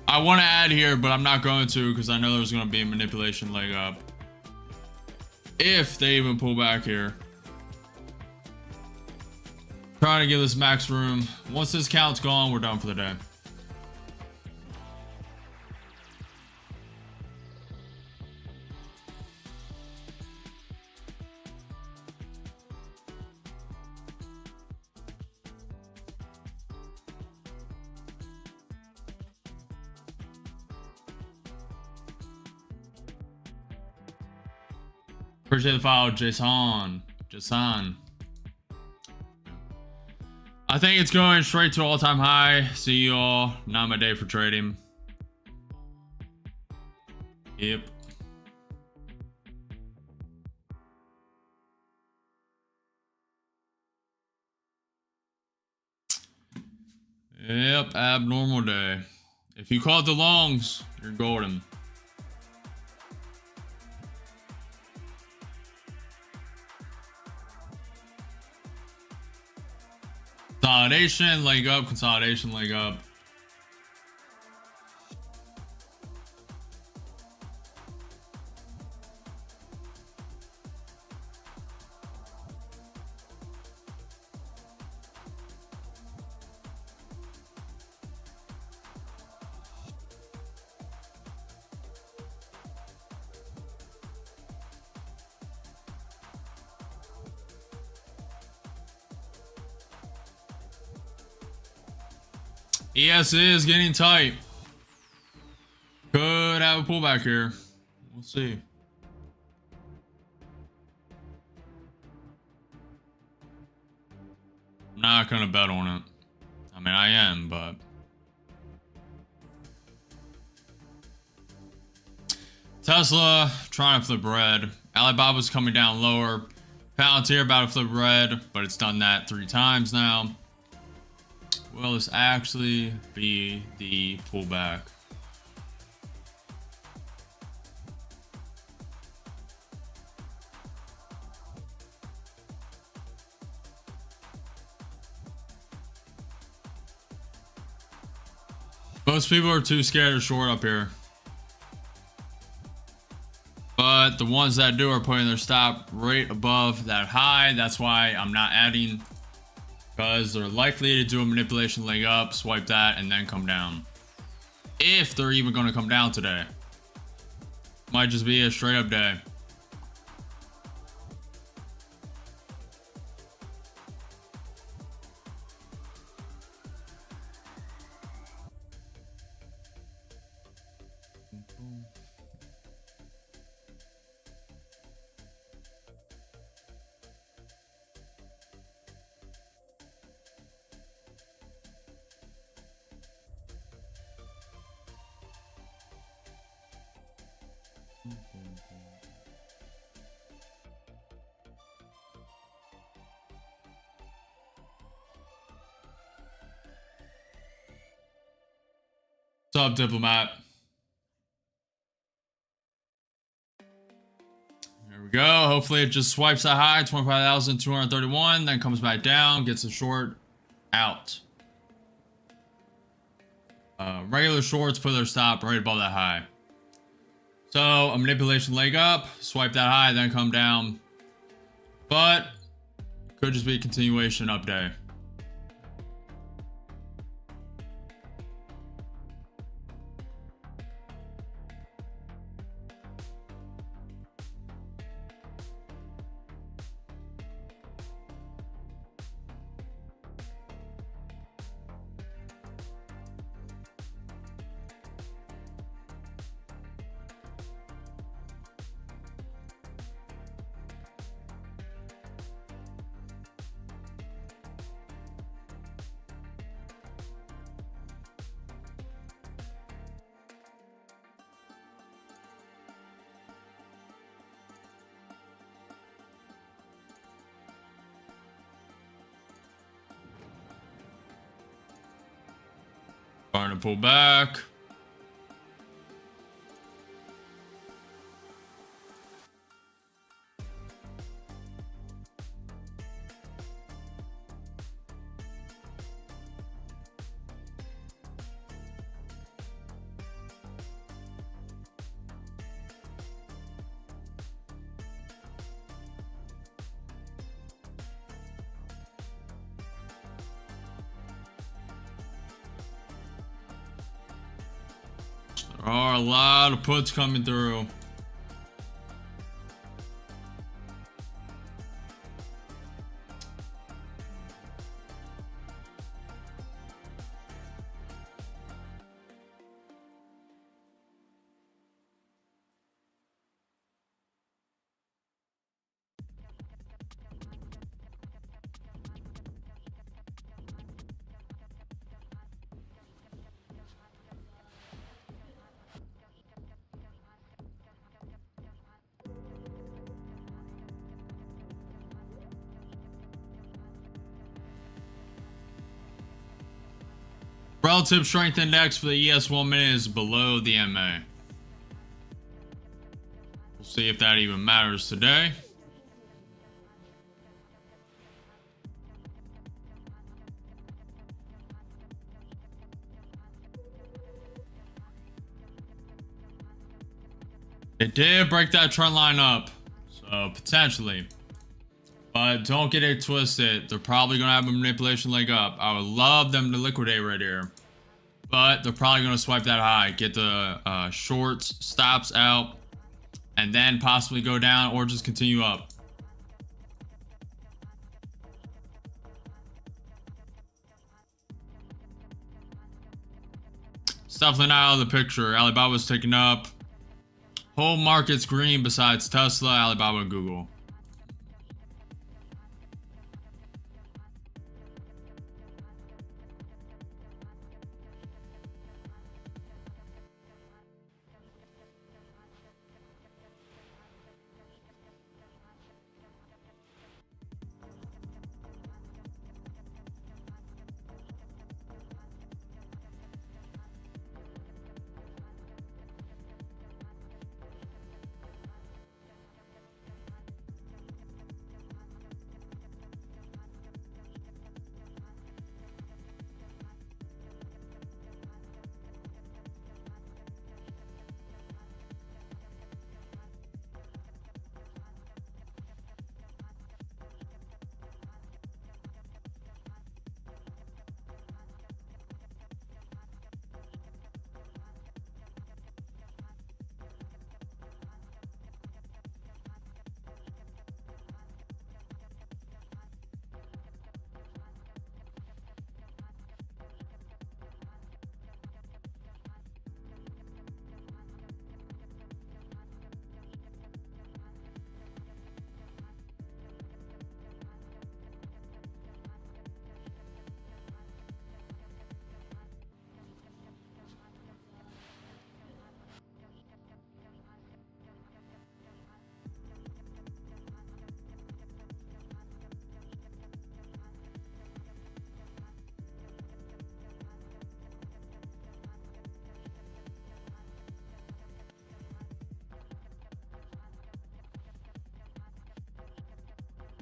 I want to add here, but I'm not going to because I know there's going to be a manipulation leg up. If they even pull back here. Trying to give this max room. Once this count's gone, we're done for the day. Appreciate the follow, Jason. I think it's going straight to all-time high. See you all. Not my day for trading. Yep. Yep, abnormal day. If you caught the longs, you're golden. Consolidation, leg up, consolidation, leg up. ES is getting tight. Could have a pullback here. We'll see. I'm not gonna bet on it. I mean, I am, but Tesla trying to flip red. Alibaba's coming down lower. Palantir about to flip red, but it's done that 3 times now. Will this actually be the pullback? Most people are too scared to short up here. But the ones that do are putting their stop right above that high. That's why I'm not adding. Because they're likely to do a manipulation leg up, swipe that, and then come down. If they're even going to come down today. Might just be a straight up day. What's up, Diplomat? There we go. Hopefully it just swipes that high, 25,231, then comes back down, gets a short out. Regular shorts put their stop right above that high. So a manipulation leg up, swipe that high, then come down. But could just be a continuation up day. Starting to pull back. There are a lot of puts coming through. Relative strength index for the ES 1 minute is below the MA. We'll see if that even matters today. It did break that trend line up, so potentially. But don't get it twisted. They're probably going to have a manipulation leg up. I would love them to liquidate right here. But they're probably going to swipe that high. Get the shorts, stops out. And then possibly go down or just continue up. It's definitely not out of the picture. Alibaba's taking up. Whole market's green besides Tesla, Alibaba, and Google.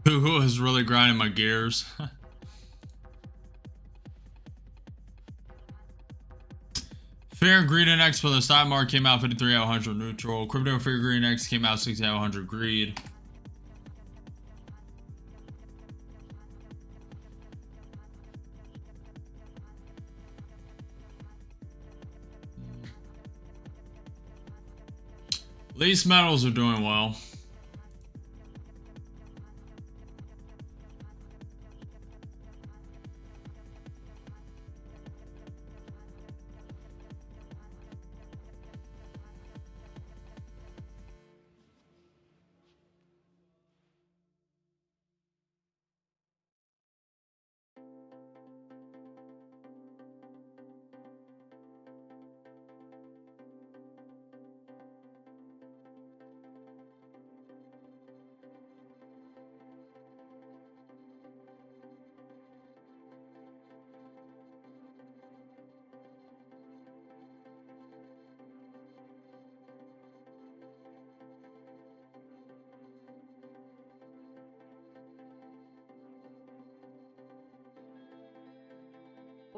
Who is really grinding my gears. Fear and Greed Index for the stock market came out 53 out of 100 neutral. Crypto Fear Greed Index came out 60 out of 100 greed. Least metals are doing well.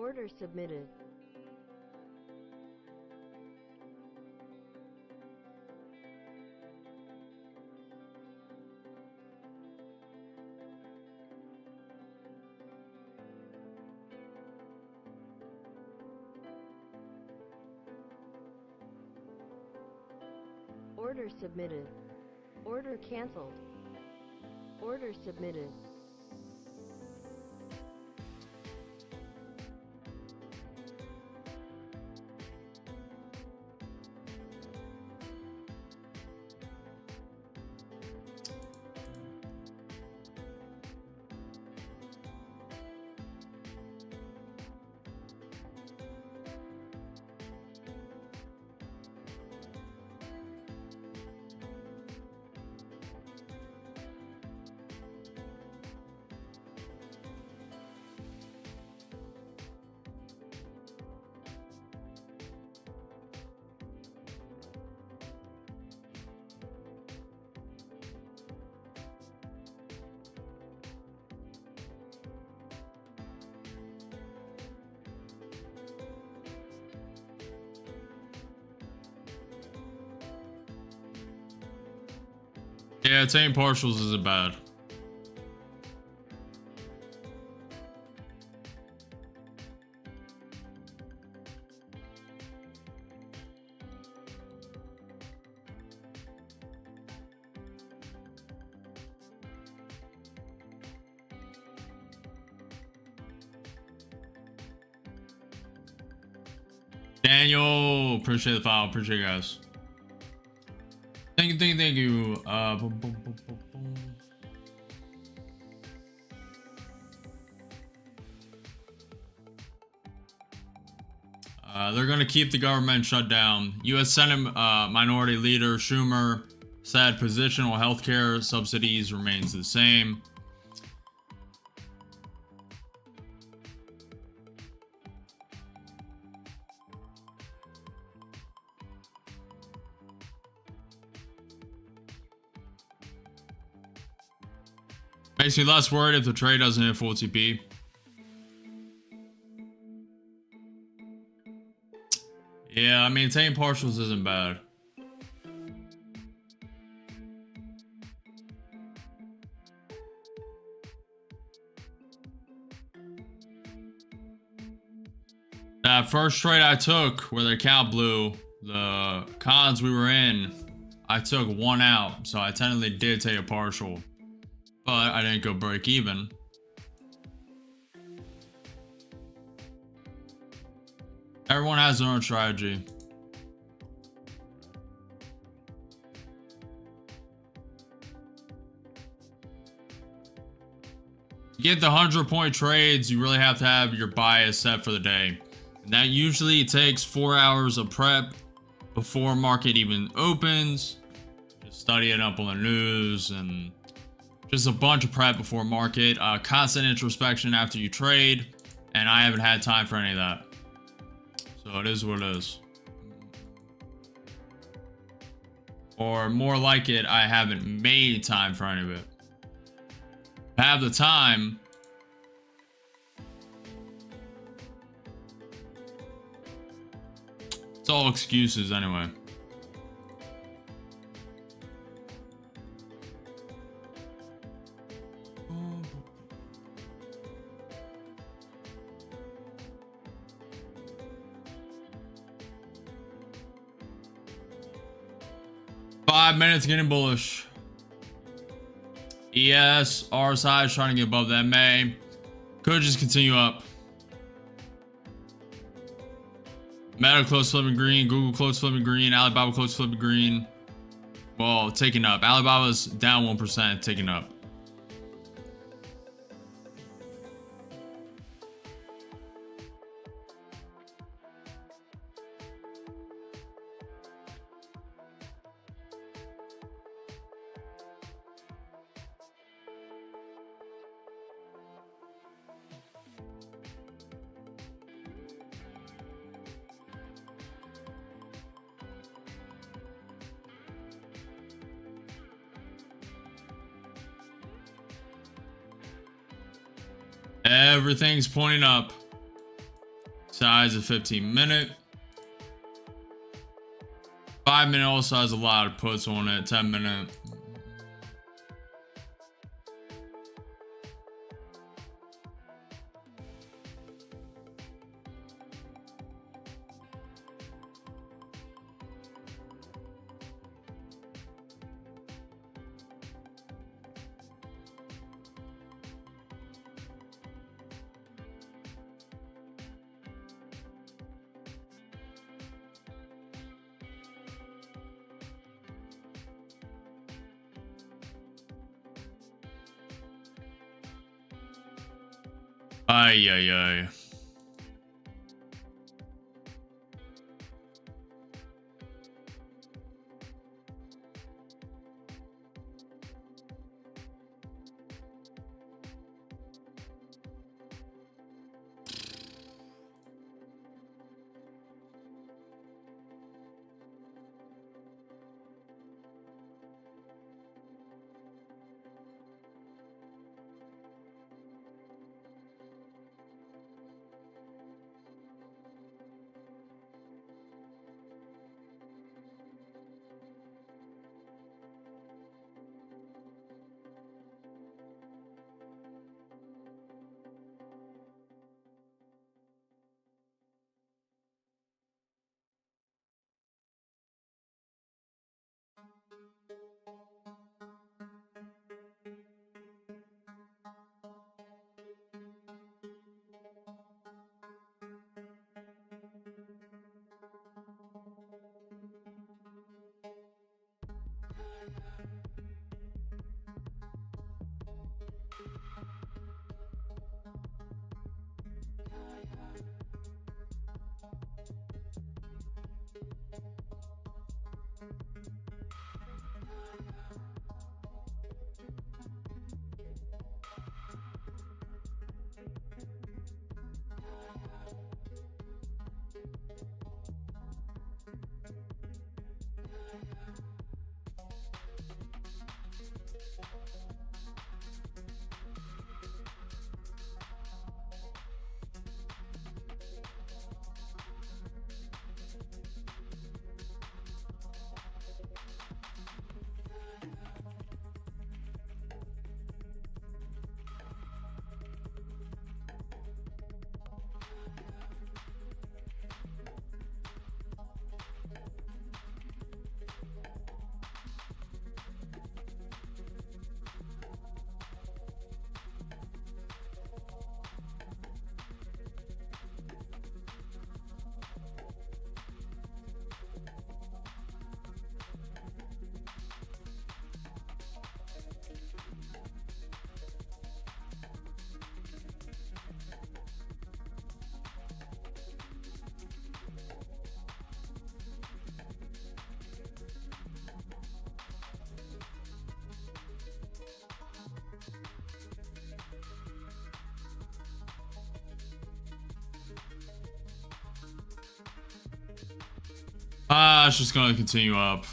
Order submitted. Order submitted. Order canceled. Order submitted. Yeah, taking partials isn't bad. Daniel, appreciate the file. Appreciate you guys. Thank you. Boom, boom, boom, boom, boom. They're gonna keep the government shut down. U.S. Senate Minority Leader Schumer said position on healthcare subsidies remains the same. Makes me less worried if the trade doesn't hit full TP. Yeah, I mean, taking partials isn't bad. That first trade I took where the account blew, the cons we were in, I took one out, so I technically did take a partial. But I didn't go break even. Everyone has their own strategy. You get the 100-point trades, you really have to have your bias set for the day. And that usually takes 4 hours of prep before market even opens. Just studying up on the news and just a bunch of prep before market, constant introspection after you trade, and I haven't had time for any of that. So it is what it is. Or more like it, I haven't made time for any of it. I have the time. It's all excuses anyway. Five minutes getting bullish. ES, RSI is trying to get above that May. Could just continue up. Meta close flipping green. Google close flipping green. Alibaba close flipping green. Well, taking up. Alibaba's down 1%, taking up. Everything's pointing up. Size of 15-minute. 5-minute also has a lot of puts on it. 10-minute. Ay, ay, ay. It's just gonna continue up.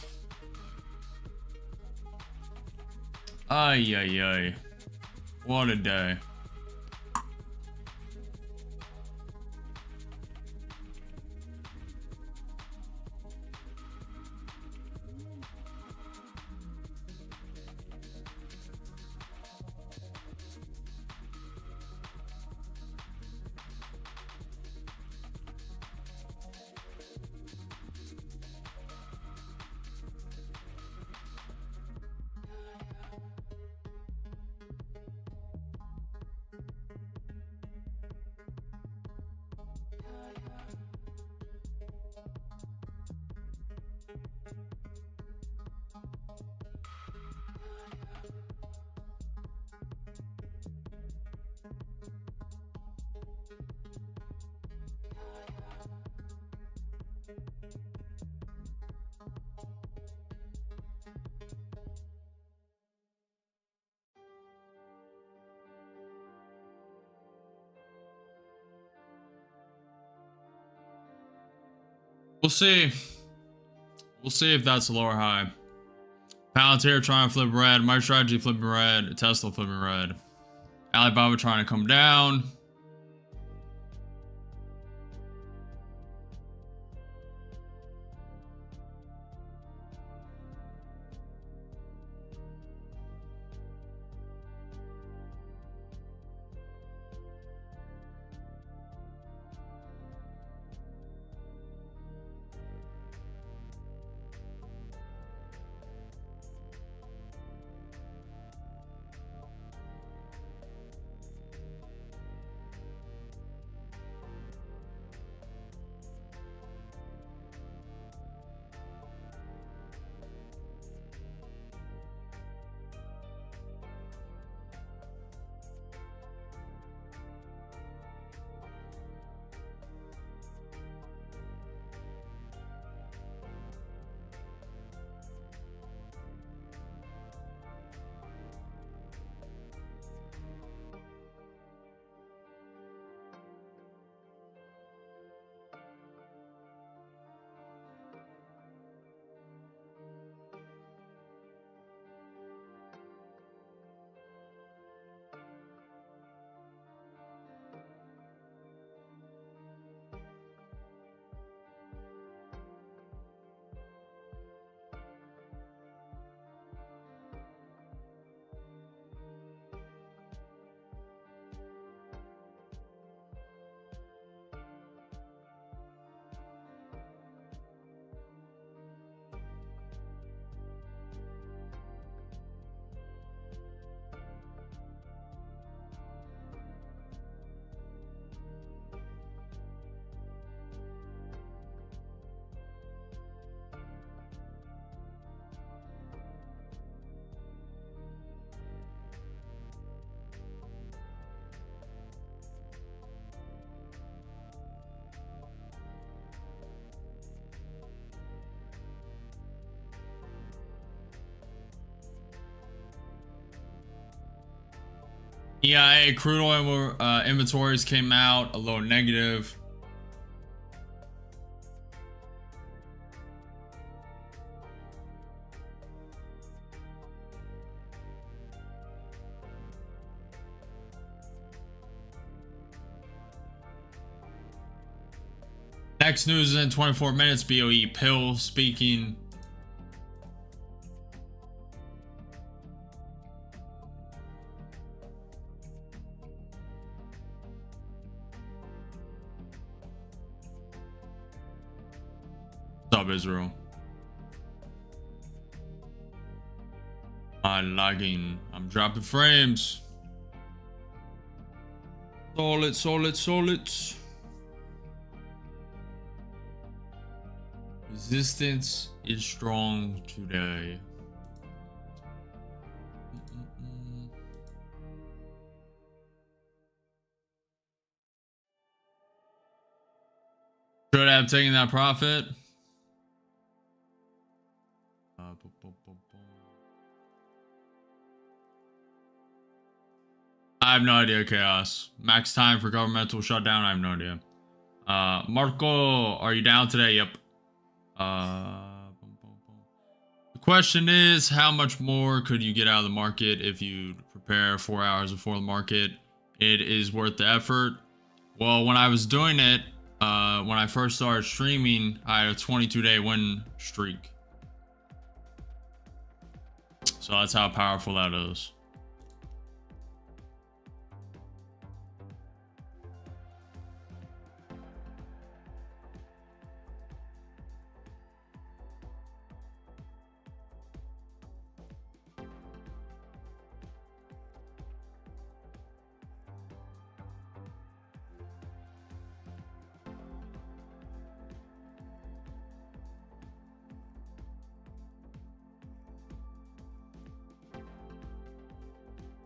Ay, ay, ay. What a day. We'll see. We'll see if that's a lower high. Palantir trying to flip red. MicroStrategy flipping red. Tesla flipping red. Alibaba trying to come down. EIA crude oil inventories came out a little negative. Next news is in 24 minutes. BOE pill speaking. What's up, Israel? I'm lagging. I'm dropping frames. Solid, solid, solid. Resistance is strong today. Should I have taken that profit? I have no idea, Chaos. Max time for governmental shutdown? I have no idea. Marco, are you down today? Yep. The question is, how much more could you get out of the market if you prepare 4 hours before the market? It is worth the effort. Well, when I was doing it, when I first started streaming, I had a 22-day win streak. So that's how powerful that is.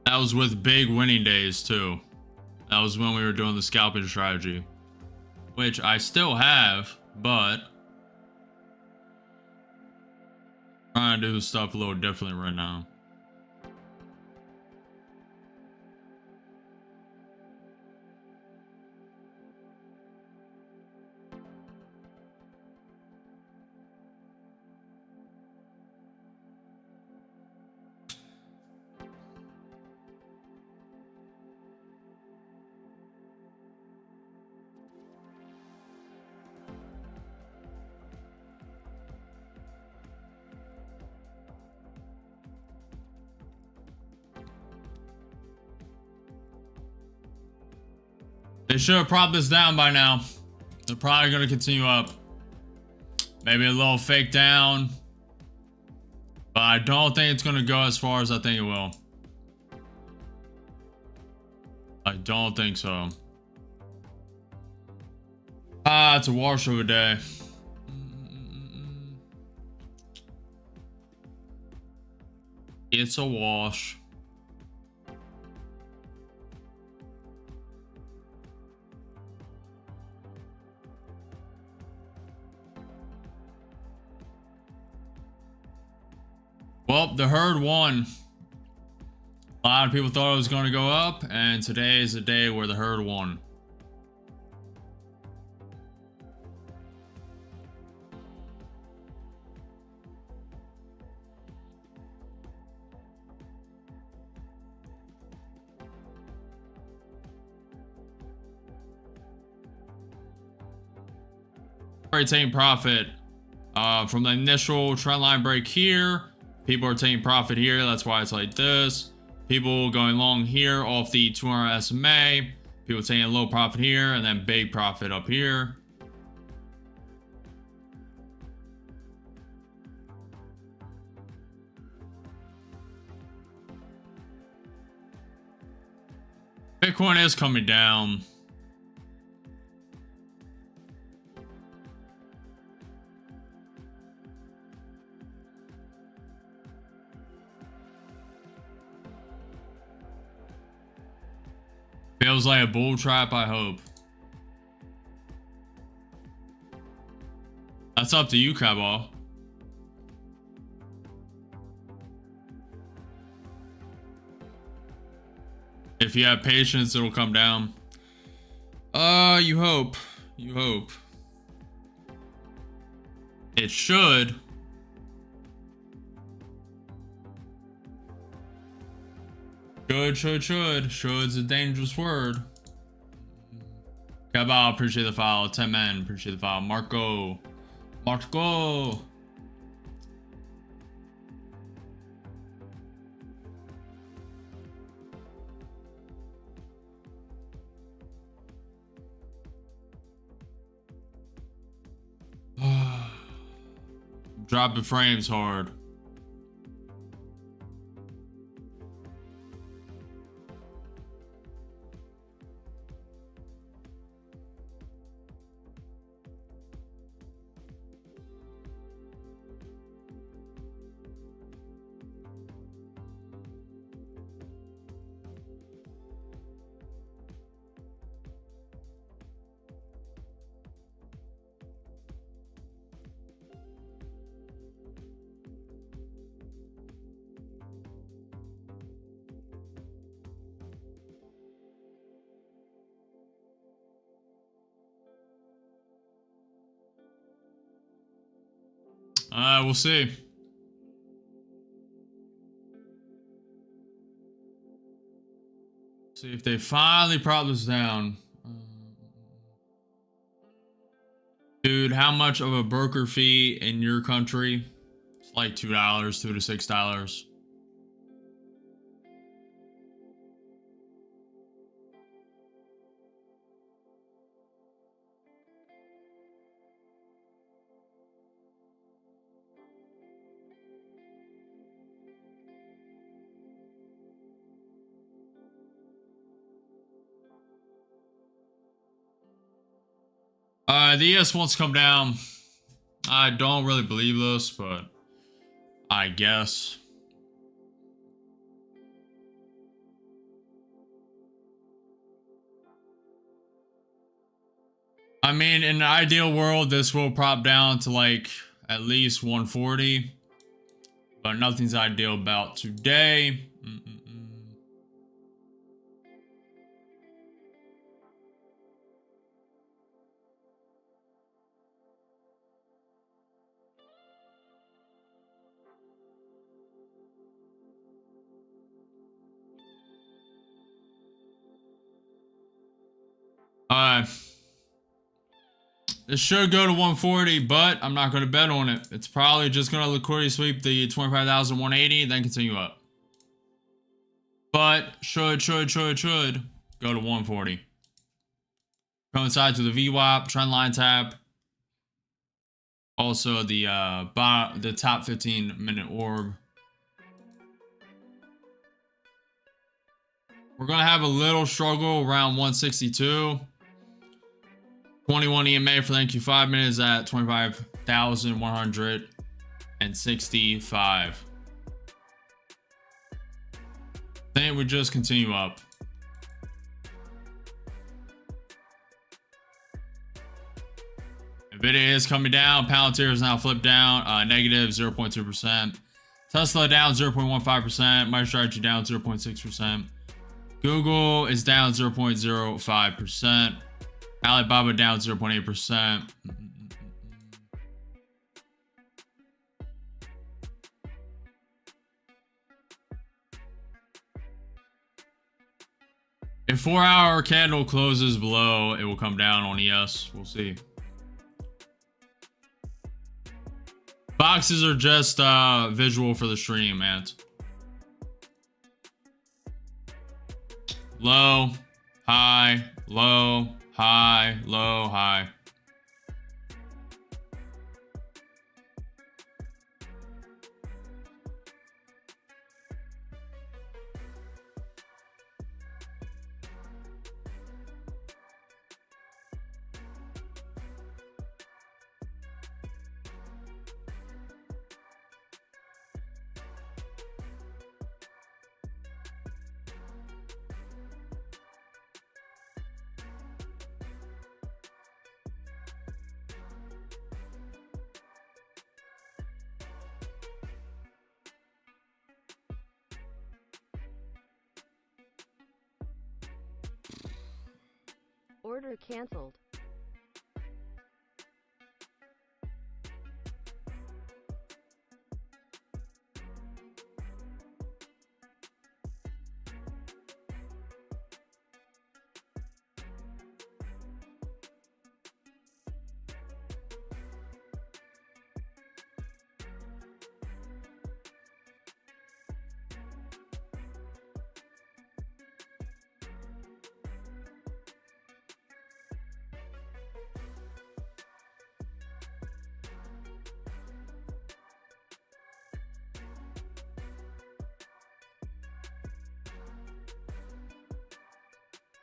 That was with big winning days too. That was when we were doing the scalping strategy, which I still have, but trying to do stuff a little differently right now. They should have propped this down by now. They're probably going to continue up. Maybe a little fake down. But I don't think it's going to go as far as I think it will. I don't think so. Ah, it's a wash of a day. It's a wash. Well, the herd won. A lot of people thought it was going to go up, and today is the day where the herd won. Already taking profit from the initial trend line break here. People are taking profit here. That's why it's like this. People going long here off the 200 SMA. People taking a low profit here and then big profit up here. Bitcoin is coming down. Feels like a bull trap, I hope. That's up to you, Cabal. If you have patience, it'll come down. You hope. You hope. It should. Should. Should's a dangerous word. Cabal, appreciate the file. 10 men, appreciate the file. Marco. Dropping frames hard. We'll see. See if they finally prop this down. Dude, how much of a broker fee in your country? It's like $2, $2 to $6. The ES wants to come down. I don't really believe this, but I guess. I mean, in an ideal world, this will prop down to like at least 140, but nothing's ideal about today. It should go to 140, but I'm not going to bet on it. It's probably just going to liquidity sweep the 25,180, then continue up. But should go to 140. Coincides with the VWAP, trend line tap. Also the top 15-minute orb. We're going to have a little struggle around 162. 21 EMA for the NQ5 minutes at 25,165. Then we just continue up. Nvidia is coming down. Palantir is now flipped down, negative 0.2%. Tesla down 0.15%. MicroStrategy down 0.6%. Google is down 0.05%. Alibaba down 0.8%. If 4-hour candle closes below, it will come down on ES. We'll see. Boxes are just visual for the stream, man. Low, high, low, high, low, high. Order canceled.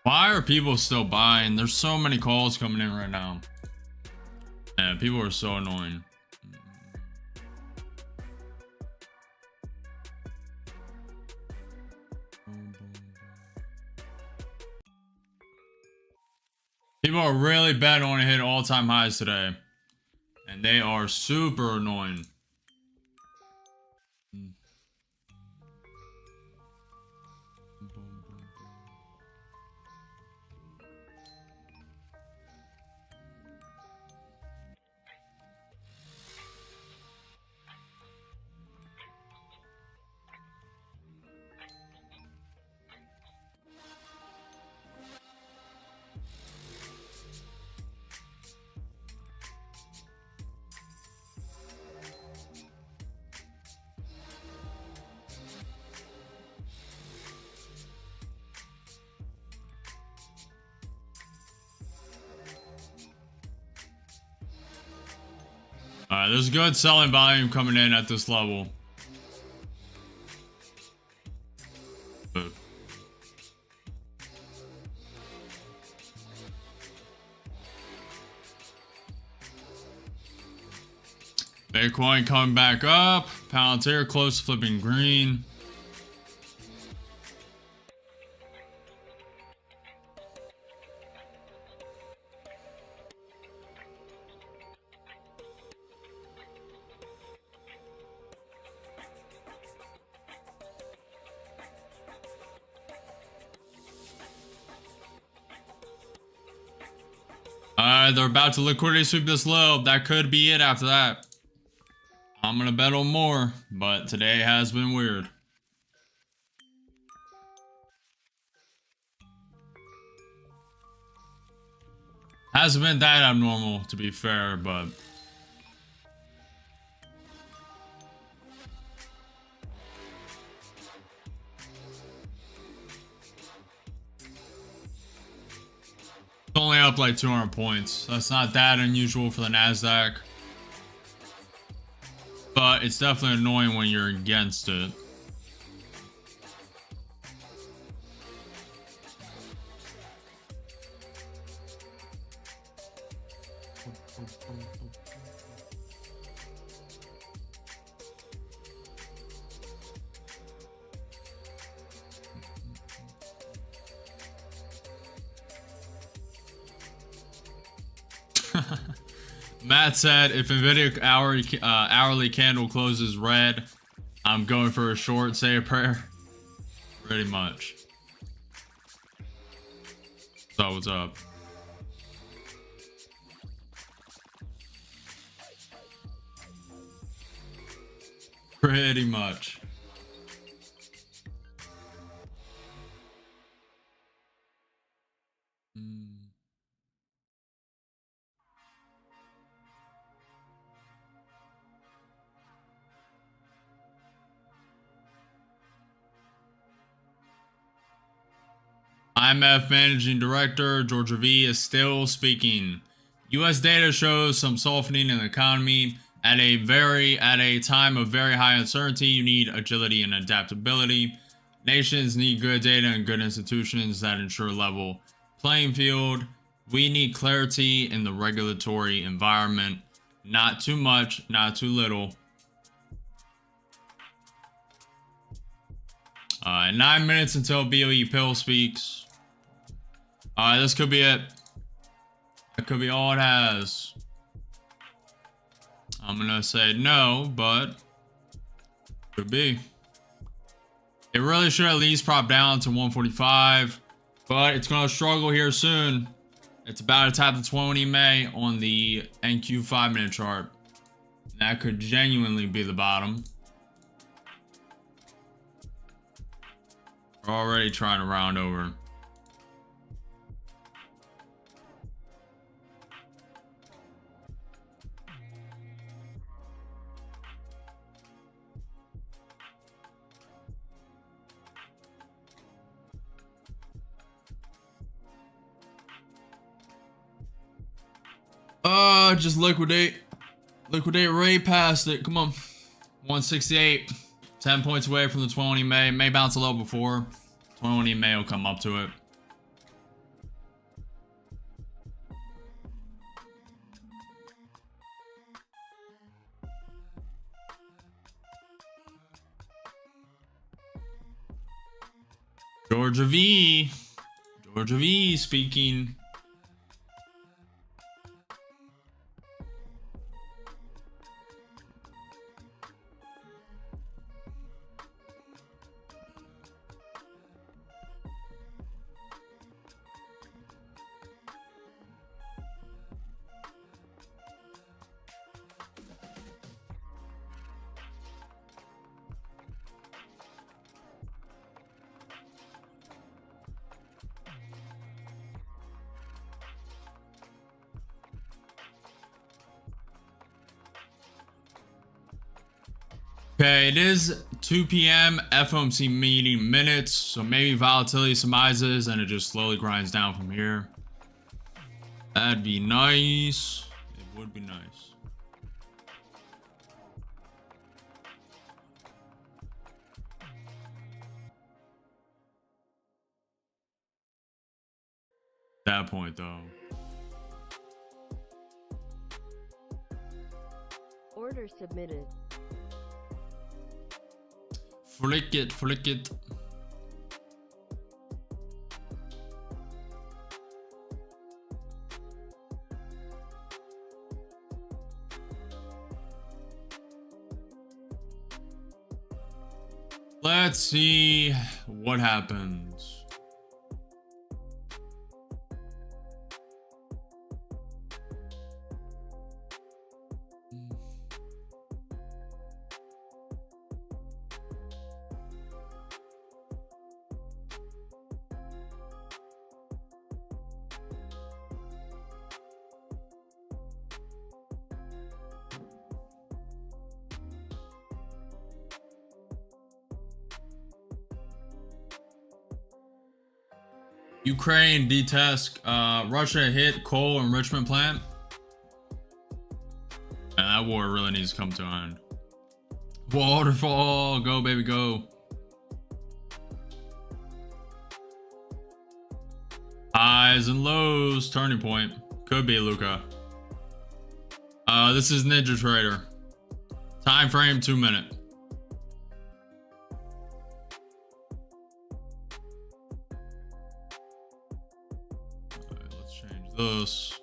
Why are people still buying? There's so many calls coming in right now. Yeah, people are so annoying. People are really betting on to hit all-time highs today. And they are super annoying. Alright, there's good selling volume coming in at this level. Bitcoin coming back up. Palantir close to flipping green. They're about to liquidity sweep this low. That could be it after that. I'm gonna bet on more, but today has been weird. Hasn't been that abnormal, to be fair, but it's only up like 200 points. That's not that unusual for the Nasdaq. But it's definitely annoying when you're against it. Matt said, if Nvidia hourly candle closes red, I'm going for a short. Say a prayer. Pretty much. So what's up? Pretty much. IMF Managing Director Georgia V is still speaking. U.S. data shows some softening in the economy. At a time of very high uncertainty, you need agility and adaptability. Nations need good data and good institutions that ensure level playing field. We need clarity in the regulatory environment. Not too much, not too little. 9 minutes until BOE Pill speaks. This could be it. That could be all it has. I'm gonna say no, but could be. It really should at least prop down to 145, but it's gonna struggle here soon. It's about to tap the 20 May on the NQ 5-minute chart. That could genuinely be the bottom. We're already trying to round over. Just liquidate. Liquidate right past it. Come on. 168. 10 points away from the 20 May. May bounce a little before. 20 May will come up to it. Georgia V. Georgia V speaking. Okay, it is 2 p.m. FOMC meeting minutes, so maybe volatility surmises and it just slowly grinds down from here. That'd be nice. It would be nice. At that point, though. Order submitted. Flick it, flick it. Let's see what happens. Ukraine detests Russia hit coal enrichment plant. And that war really needs to come to an end. Waterfall, go baby, go. Highs and lows, turning point. Could be Luca. This is Ninja Trader. Time frame 2 minute. This.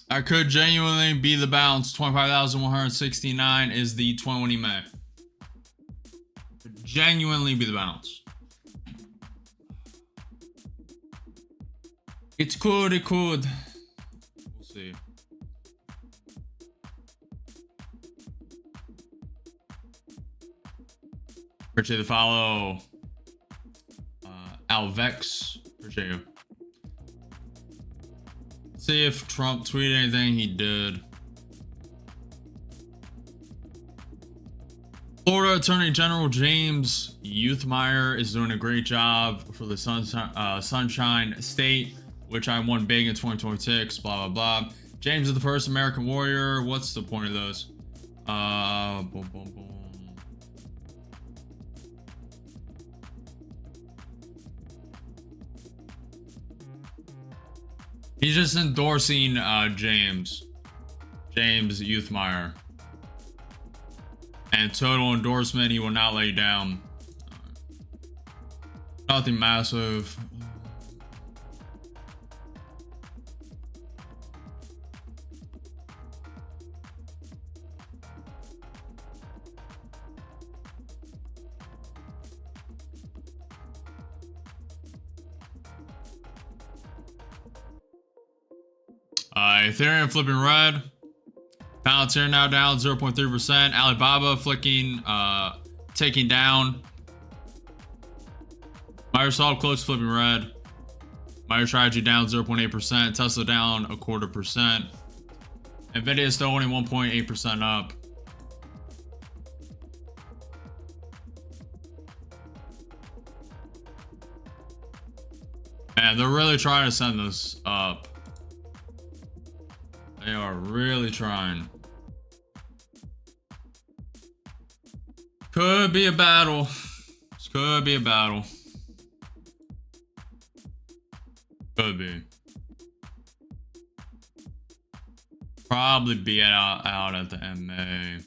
That could genuinely be the bounce. 25,169 is the 20 May. Could genuinely be the bounce. It could, it could. We'll see. Appreciate the follow. Alvex. Appreciate you. See if Trump tweeted anything. He did. Florida Attorney General James Youthmeyer is doing a great job for the Sunshine State, which I won big in 2026, blah, blah, blah. James is the first American warrior. What's the point of those? Boom, boom, boom. He's just endorsing James Youthmeyer. And total endorsement, he will not let you down. Nothing massive. Ethereum flipping red. Palantir now down 0.3%. Alibaba flicking, taking down. Microsoft close flipping red. MicroStrategy down 0.8%. Tesla down 0.25%. Nvidia is still only 1.8% up. And they're really trying to send this up. They are really trying. Could be a battle. This could be a battle. Could be. Probably be out at the MA.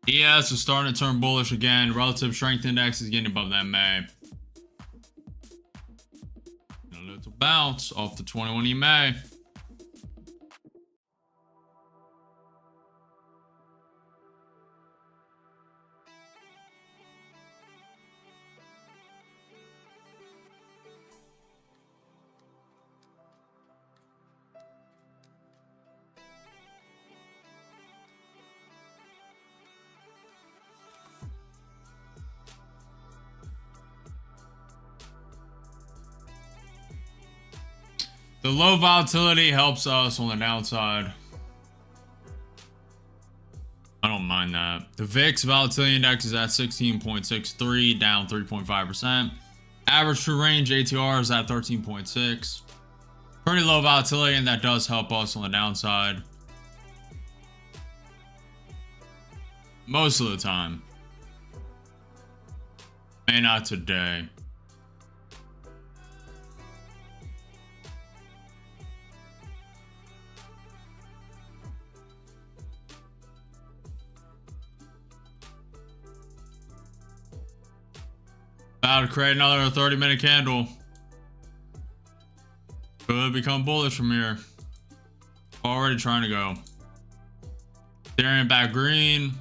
ES is starting to turn bullish again. Relative strength index is getting above the MA. A little bounce off the 21 EMA. The low volatility helps us on the downside. I don't mind that. The VIX volatility index is at 16.63, down 3.5%. Average true range ATR is at 13.6. Pretty low volatility, and that does help us on the downside. Most of the time. May not today. About to create another 30-minute candle. Could become bullish from here. Already trying to go. Ethereum back green.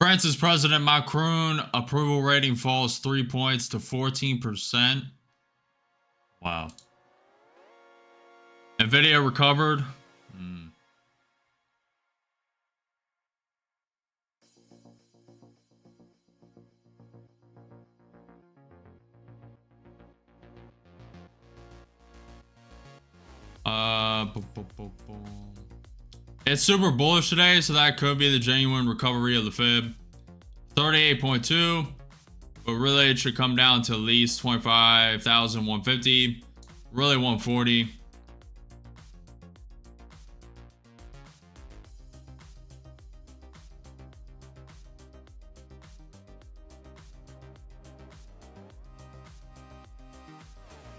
France's President Macron approval rating falls 3 points to 14%. Wow. Nvidia recovered. It's super bullish today, so that could be the genuine recovery of the fib. 38.2, but really it should come down to at least 25,150. Really 140.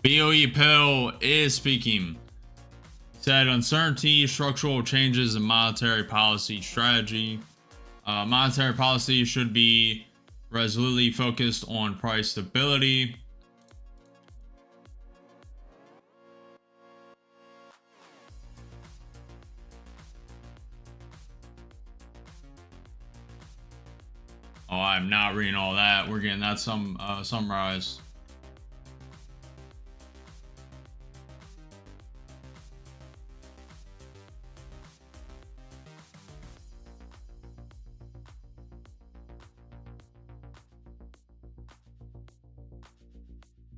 BOE Pill is speaking. Said uncertainty, structural changes in monetary policy strategy. Monetary policy should be resolutely focused on price stability. Oh, I'm not reading all that. We're getting that summarized.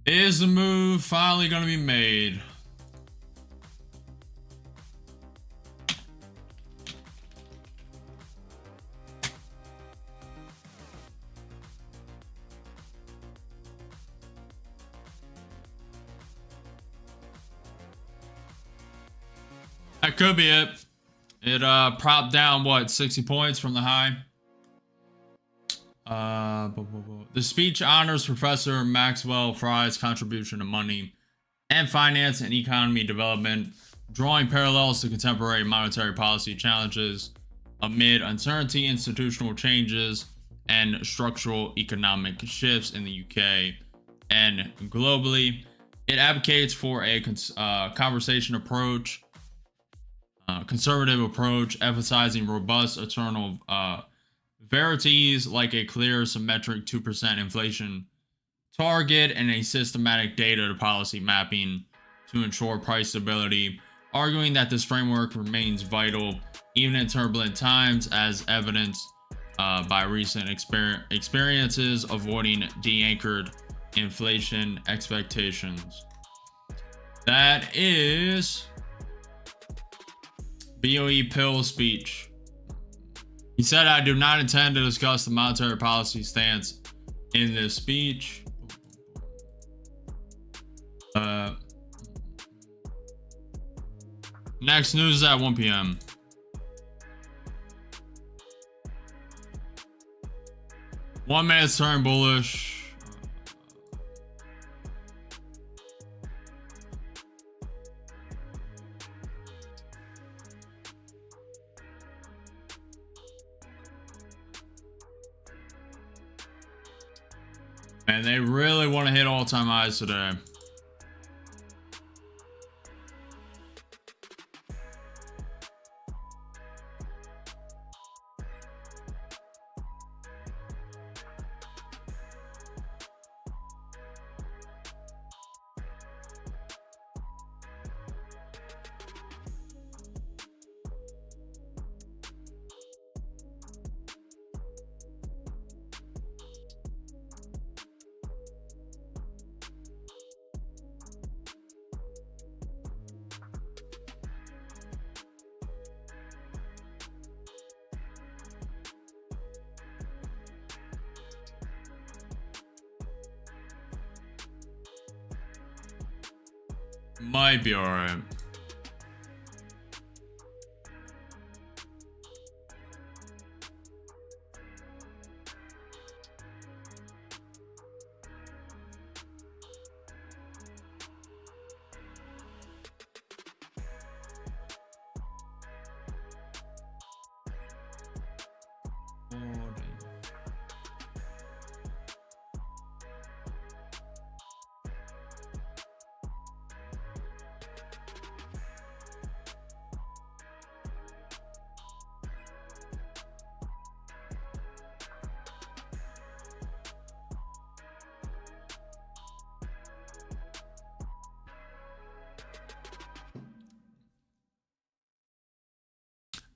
Is the move finally going to be made? That could be it. It propped down what, 60 points from the high. The speech honors Professor Maxwell Fry's contribution to money and finance and economy development, drawing parallels to contemporary monetary policy challenges amid uncertainty, institutional changes, and structural economic shifts in the UK and globally. It advocates for a conservative approach, emphasizing robust internal verities like a clear, symmetric 2% inflation target and a systematic data to policy mapping to ensure price stability, arguing that this framework remains vital even in turbulent times, as evidenced by recent experiences avoiding de-anchored inflation expectations. That is BOE Pill speech. He said, I do not intend to discuss the monetary policy stance in this speech. Next news is at 1 p.m. One minute's turn bullish. And they really want to hit all-time highs today. Might be alright.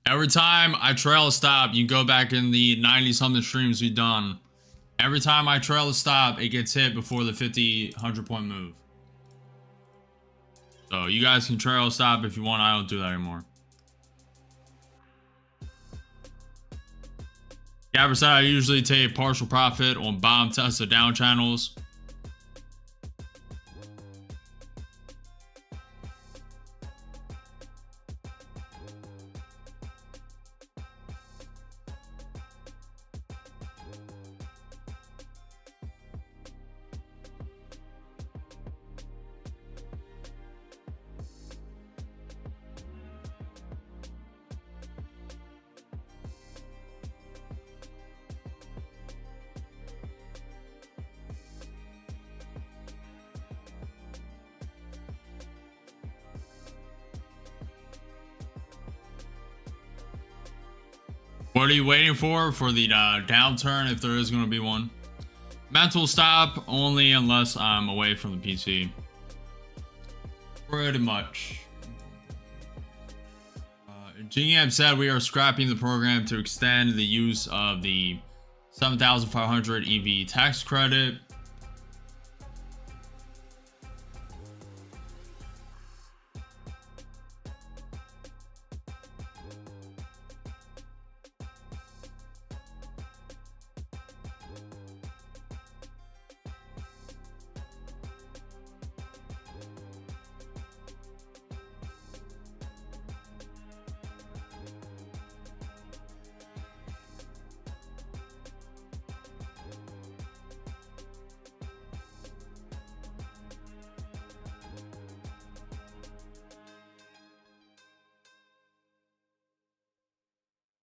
Every time I trail a stop, you can go back in the 90 something streams we've done. Every time I trail a stop, it gets hit before the 50, 100 point move. So you guys can trail a stop if you want. I don't do that anymore. Gabber said I usually take partial profit on bottom test of down channels. What are you waiting for? For the downturn, if there is going to be one. Mental stop only unless I'm away from the PC. Pretty much. GM said we are scrapping the program to extend the use of the 7,500 EV tax credit.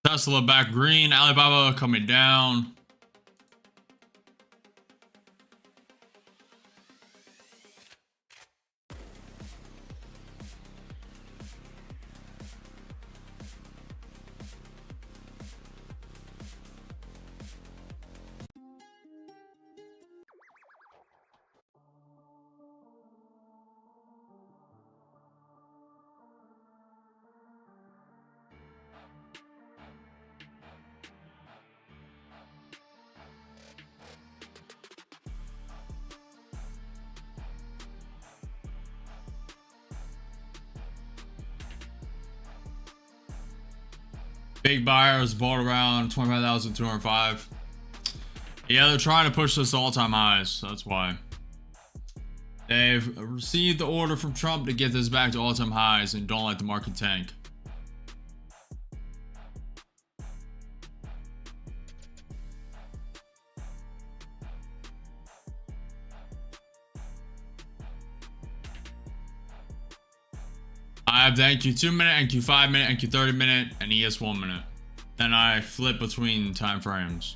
Tesla back green, Alibaba coming down. Big buyers bought around 25,205. Yeah, they're trying to push this to all-time highs. So that's why. They've received the order from Trump to get this back to all-time highs and don't let the market tank. I have the NQ 2 minute, NQ 5 minute, NQ 30 minute, and ES 1 minute. Then I flip between time frames.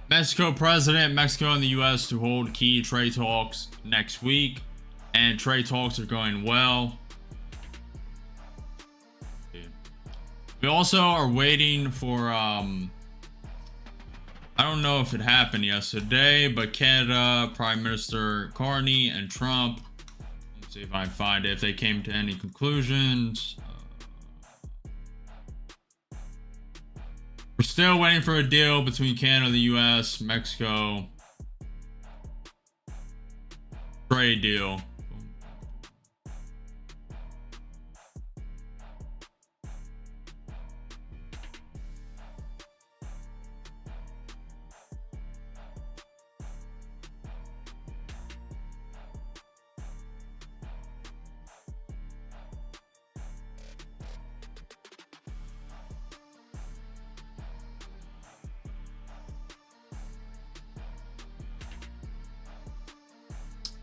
Mexico president, Mexico and the US to hold key trade talks next week. And trade talks are going well. We also are waiting for, I don't know if it happened yesterday, but Canada, Prime Minister Carney and Trump, let's see if I can find it, if they came to any conclusions. We're still waiting for a deal between Canada, the US, Mexico. Trade deal.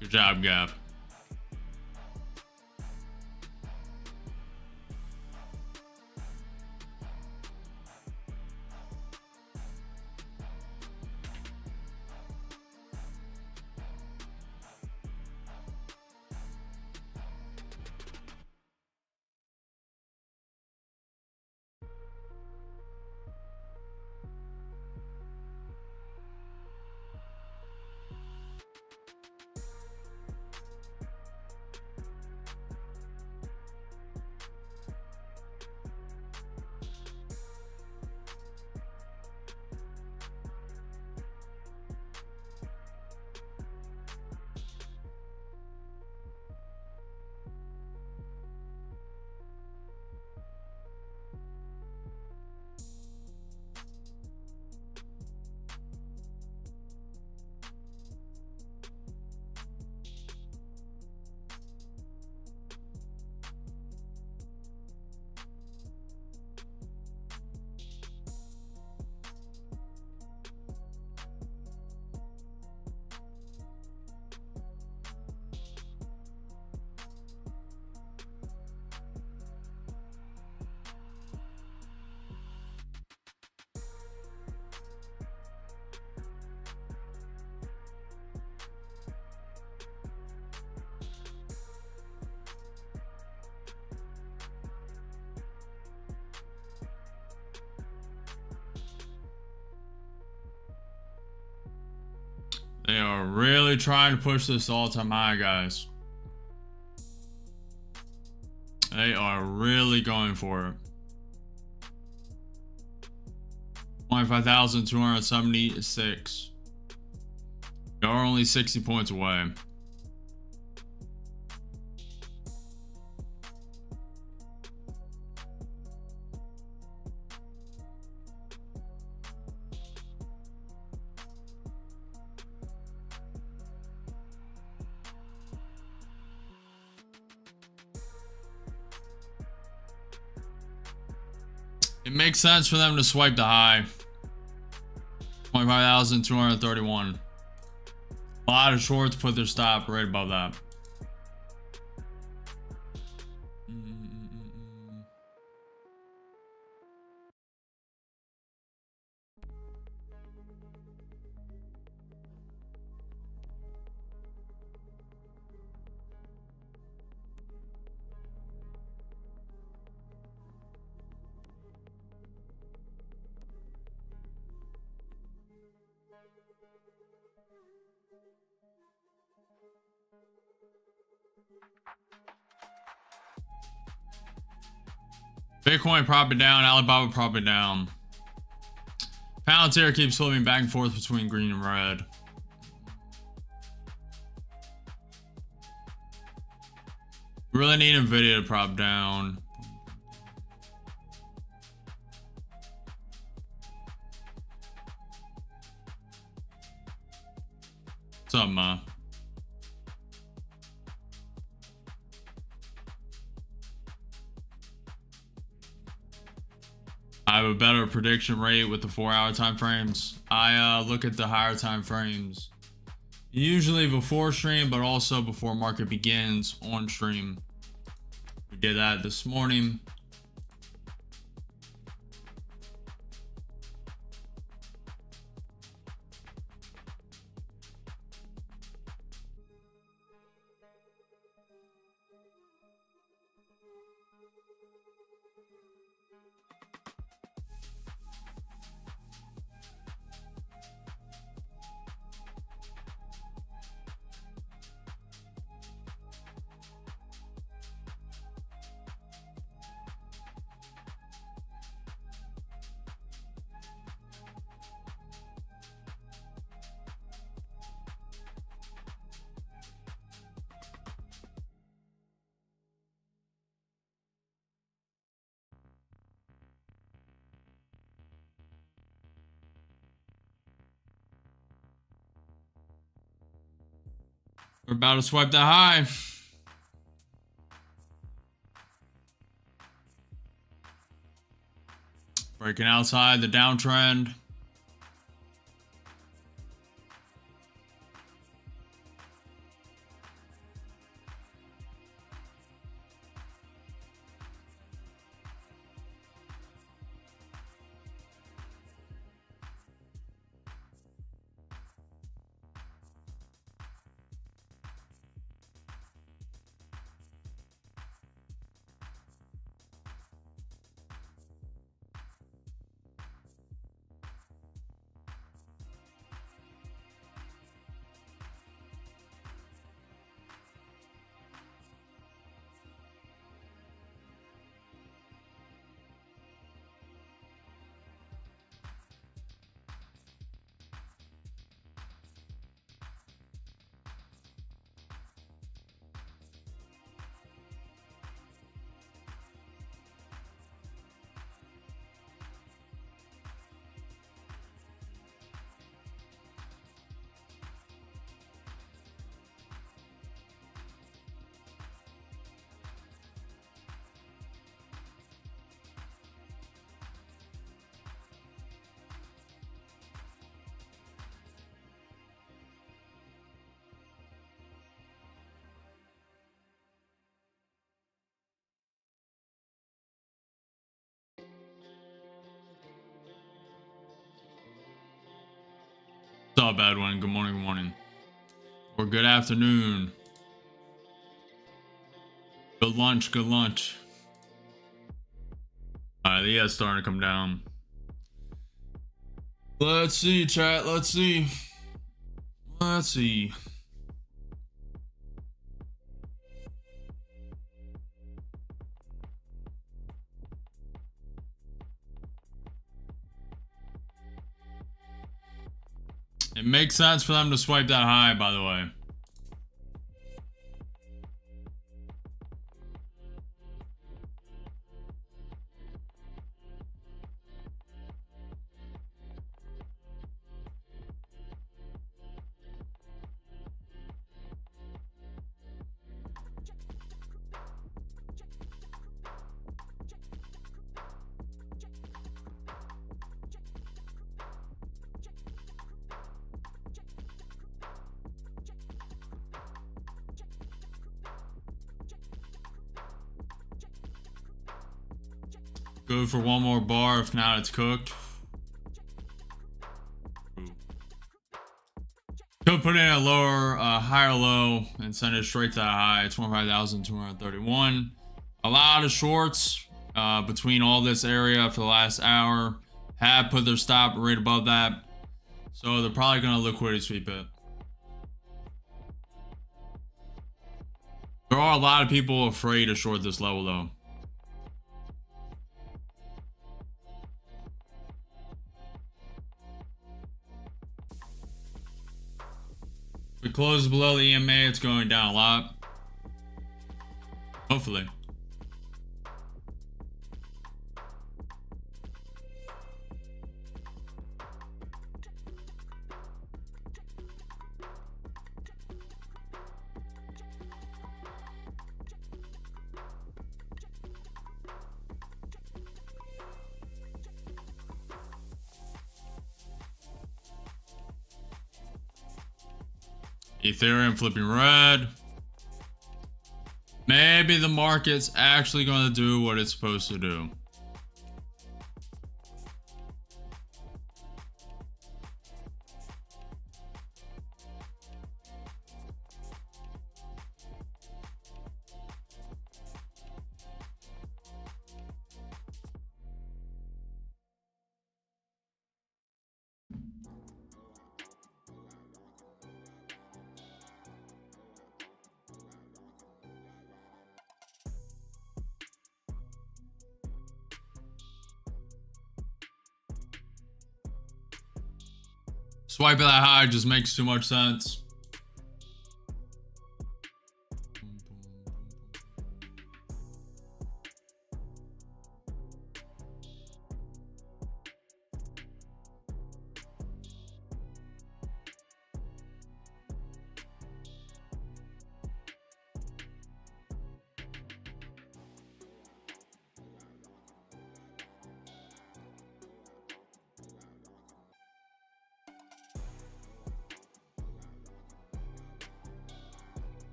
Good job, Gab. are really trying to push this all-time high, guys. They are really going for it. 25,276. They are only 60 points away. It makes sense for them to swipe the high. 25,231. A lot of shorts put their stop right above that. Bitcoin probably down, Alibaba probably down. Palantir keeps flipping back and forth between green and red. Really need Nvidia to prop down. What's up, Ma? I have a better prediction rate with the 4-hour time frames. I look at the higher time frames, usually before stream, but also before market begins on stream. We did that this morning. We're about to swipe that high. Breaking outside the downtrend. What's up, bad one? Good morning, good morning. Or good afternoon. Good lunch, good lunch. Alright, the ES starting to come down. Let's see, chat. Let's see. Let's see. It makes sense for them to swipe that high, by the way. Go for one more bar. If not, it's cooked. Could put in a lower, higher low and send it straight to that high. 25,231. A lot of shorts between all this area for the last hour have put their stop right above that. So they're probably going to liquidity sweep it. There are a lot of people afraid to short this level though. If it closes below the EMA, it's going down a lot. Hopefully. Ethereum flipping red. Maybe the market's actually going to do what it's supposed to do. Swipe that high just makes too much sense.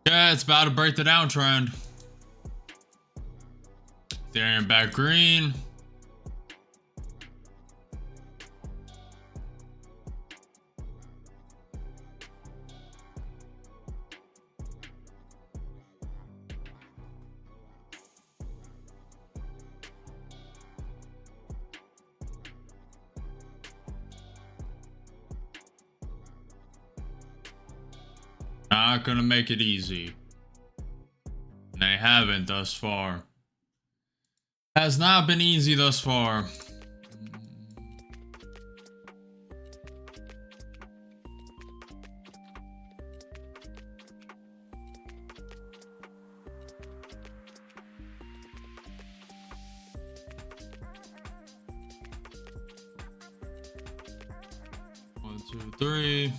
Yeah, it's about to break the downtrend. Ethereum back green. Not gonna make it easy. And they haven't thus far. Has not been easy thus far. 2, 3.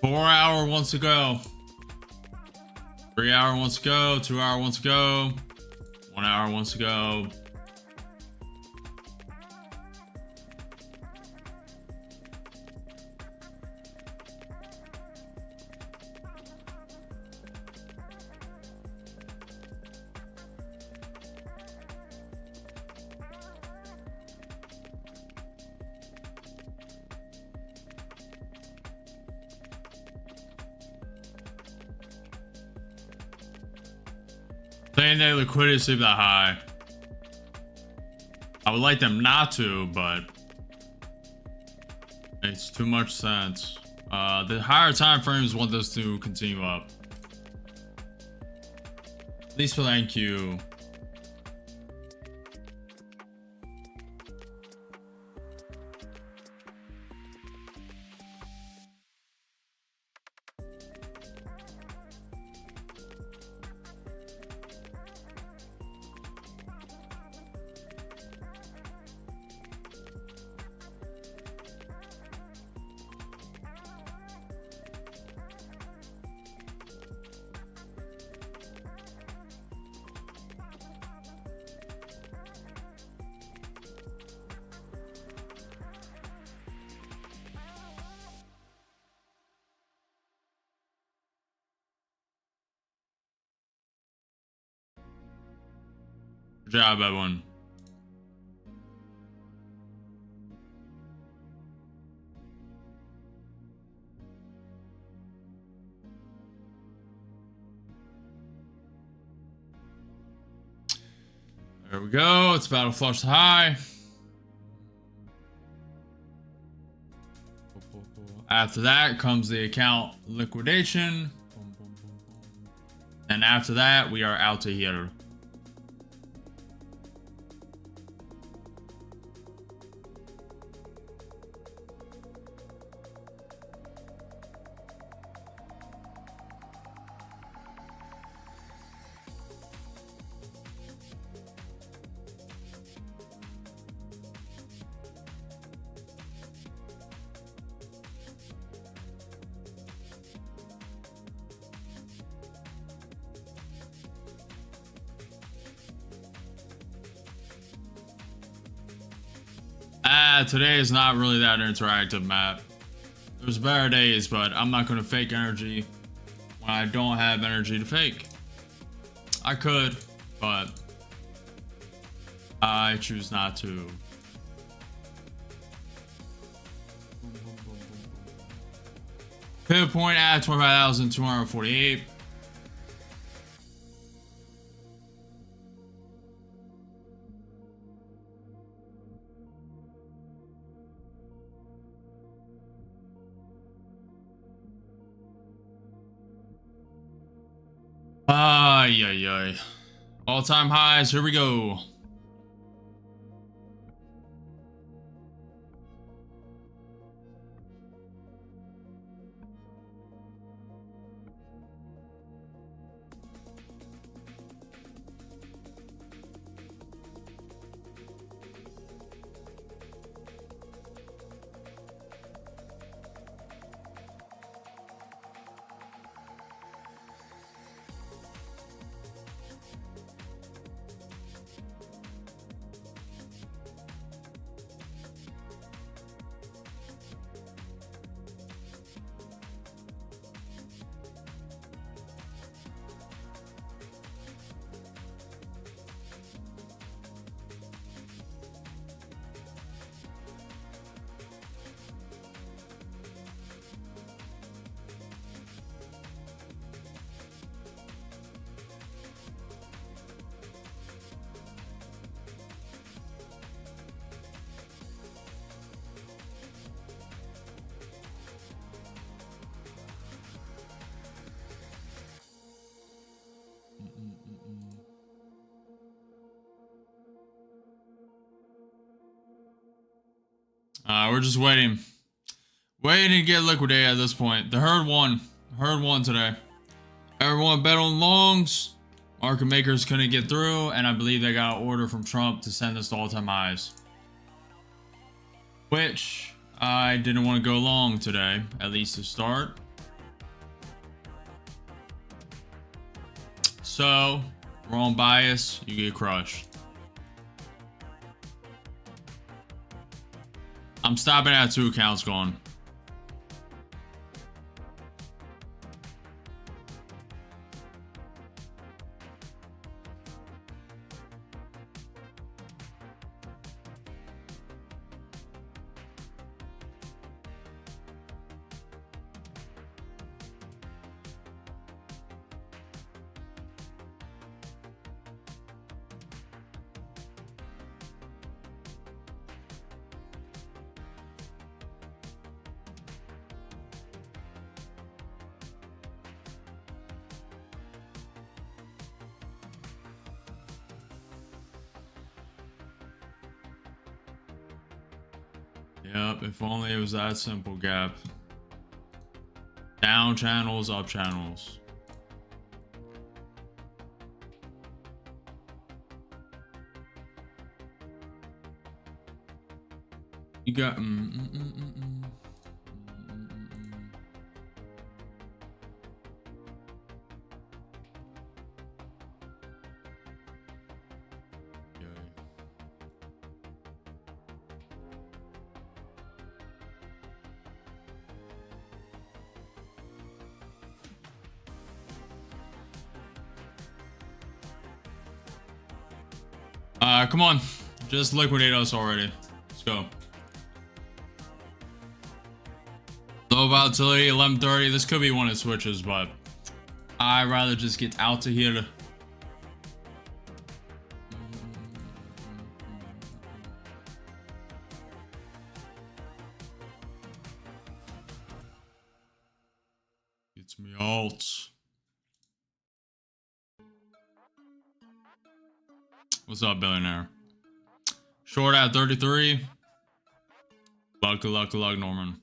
Four hour wants to go. 3 hour wants to go. 2 hour wants to go. 1 hour wants to go. Saying their liquidity sleep that high. I would like them not to, but makes too much sense. The higher time frames want this to continue up. At least for the NQ. Good job, everyone. There we go. It's about to flush the high. After that comes the account liquidation. And after that, we are out to here. Today is not really that interactive map. There's better days, but I'm not going to fake energy when I don't have energy to fake. I could, but I choose not to. Pivot point at 25,248. Ay, ay, ay. All-time highs. Here we go. We're just waiting. Waiting to get liquidated at this point. The herd won. Herd won today. Everyone bet on longs. Market makers couldn't get through, and I believe they got an order from Trump to send us to all-time highs. Which I didn't want to go long today, at least to start. So, wrong bias, you get crushed. I'm stopping at 2 accounts gone. Yep, if only it was that simple, Gap. Down channels, up channels. You got come on, just liquidate us already. Let's go. Low volatility, 11:30. This could be one of switches, but I'd rather just get out to here. Gets me out. What's up, billionaire? Short at 33. Luck, Norman.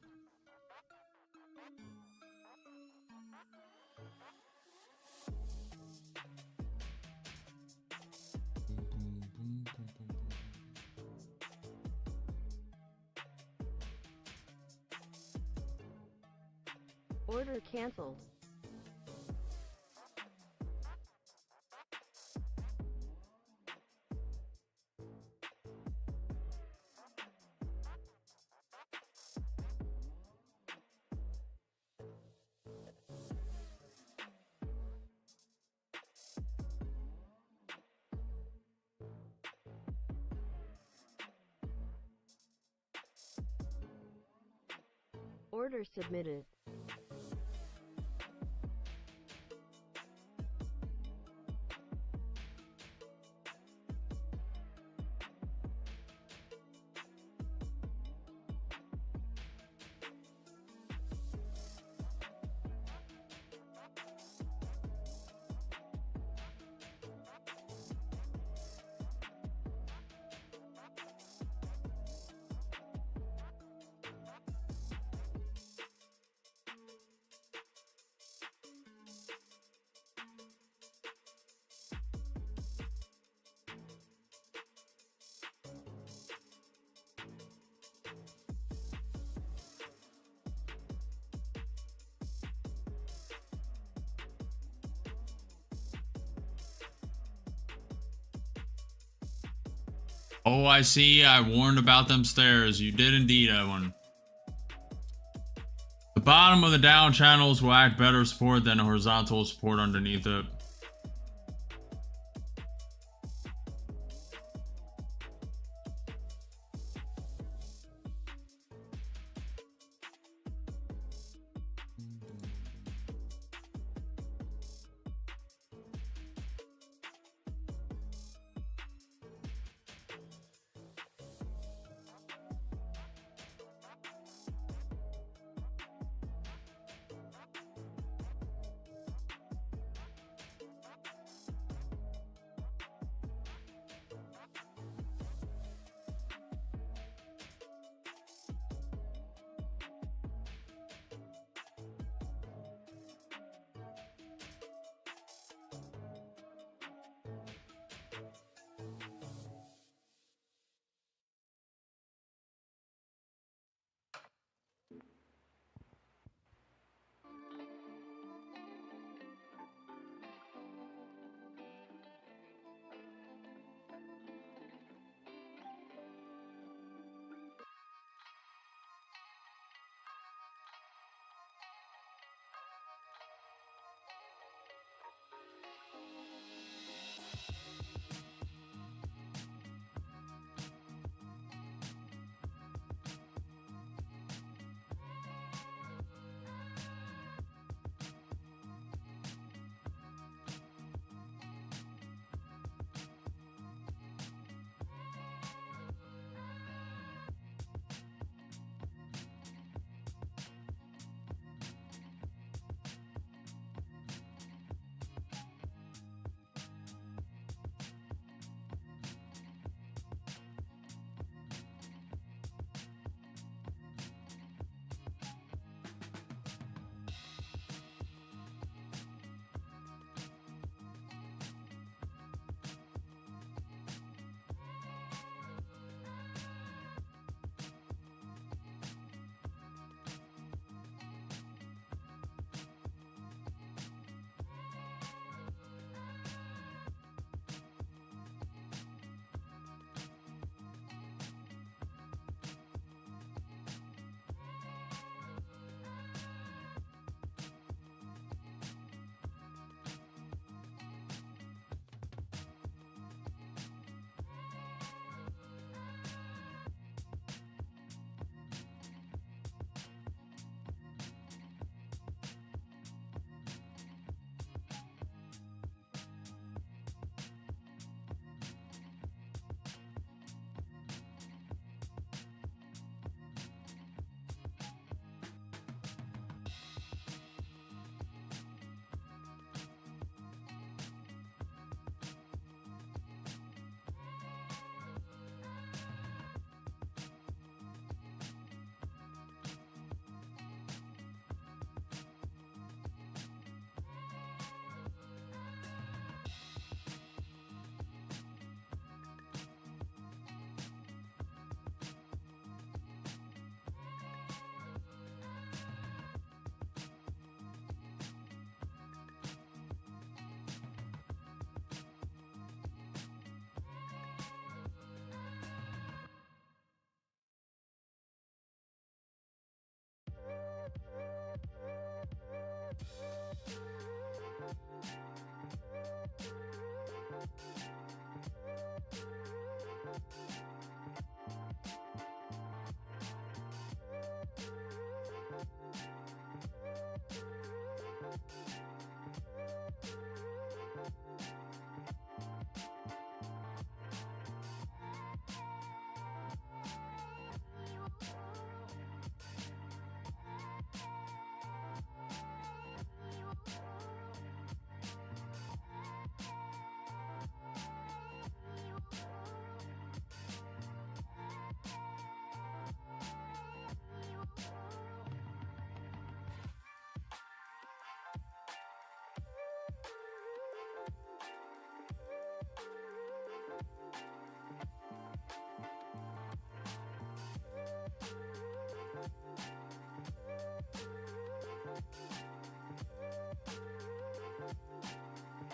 Order canceled. Order submitted. Oh, I see. I warned about them stairs. You did indeed, Evan. The bottom of the down channels will act better support than horizontal support underneath it.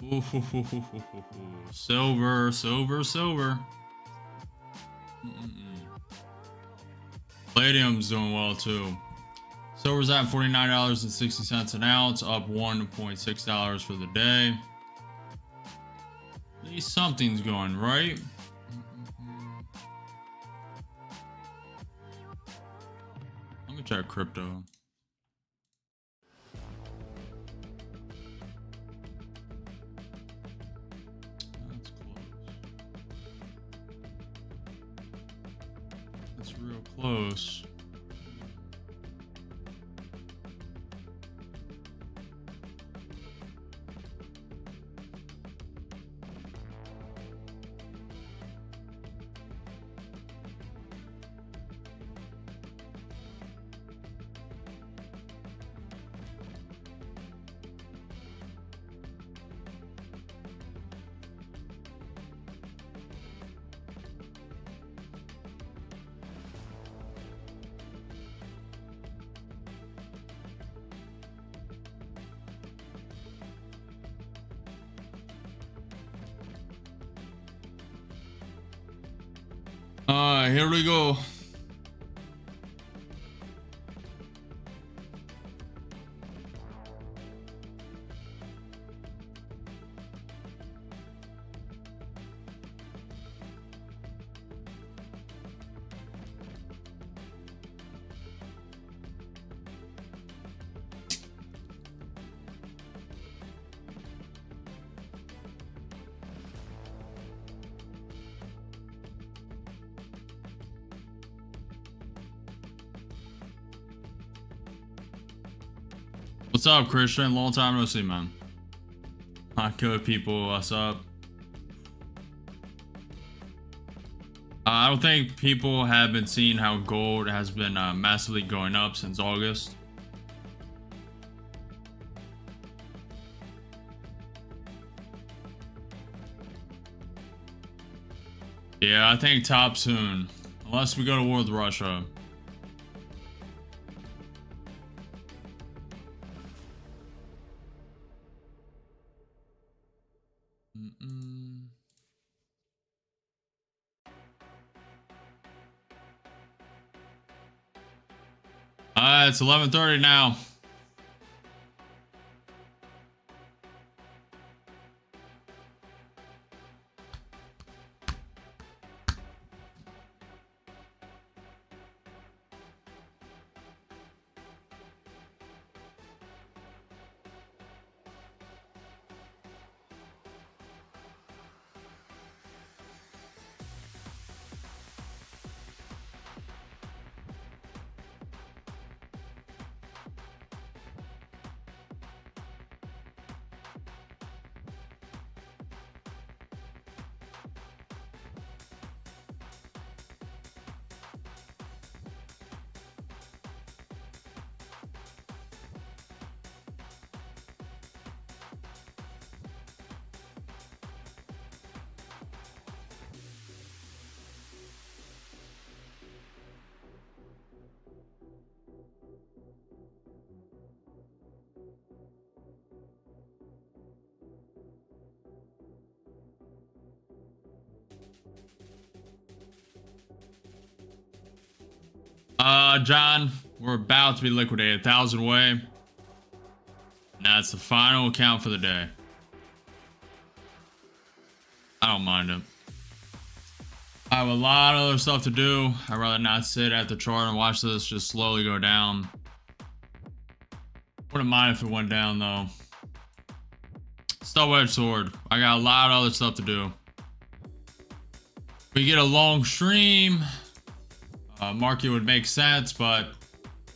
Ooh, silver, silver, silver. Palladium's doing well too. Silver's at $49.60 an ounce, up $1.6 for the day. At least something's going right. Let me check crypto. That's close. That's real close. Here we go. What's up, Christian? Long time no see, man. Not good, people. What's up? I don't think people have been seeing how gold has been massively going up since August. Yeah, I think top soon. Unless we go to war with Russia. It's 11:30 now. John, we're about to be liquidated. 1,000 away. And that's the final count for the day. I don't mind it. I have a lot of other stuff to do. I'd rather not sit at the chart and watch this just slowly go down. Wouldn't mind if it went down though. Double-edged sword. I got a lot of other stuff to do. We get a long stream. Market would make sense, but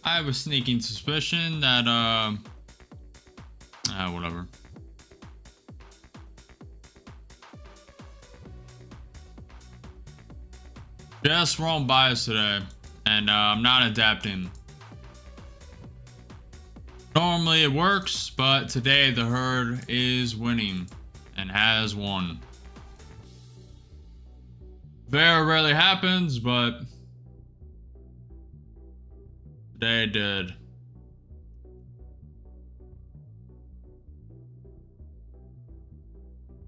I have a sneaking suspicion that whatever. Just wrong bias today, and I'm not adapting. Normally it works, but today the herd is winning and has won. Very rarely happens, but today it did.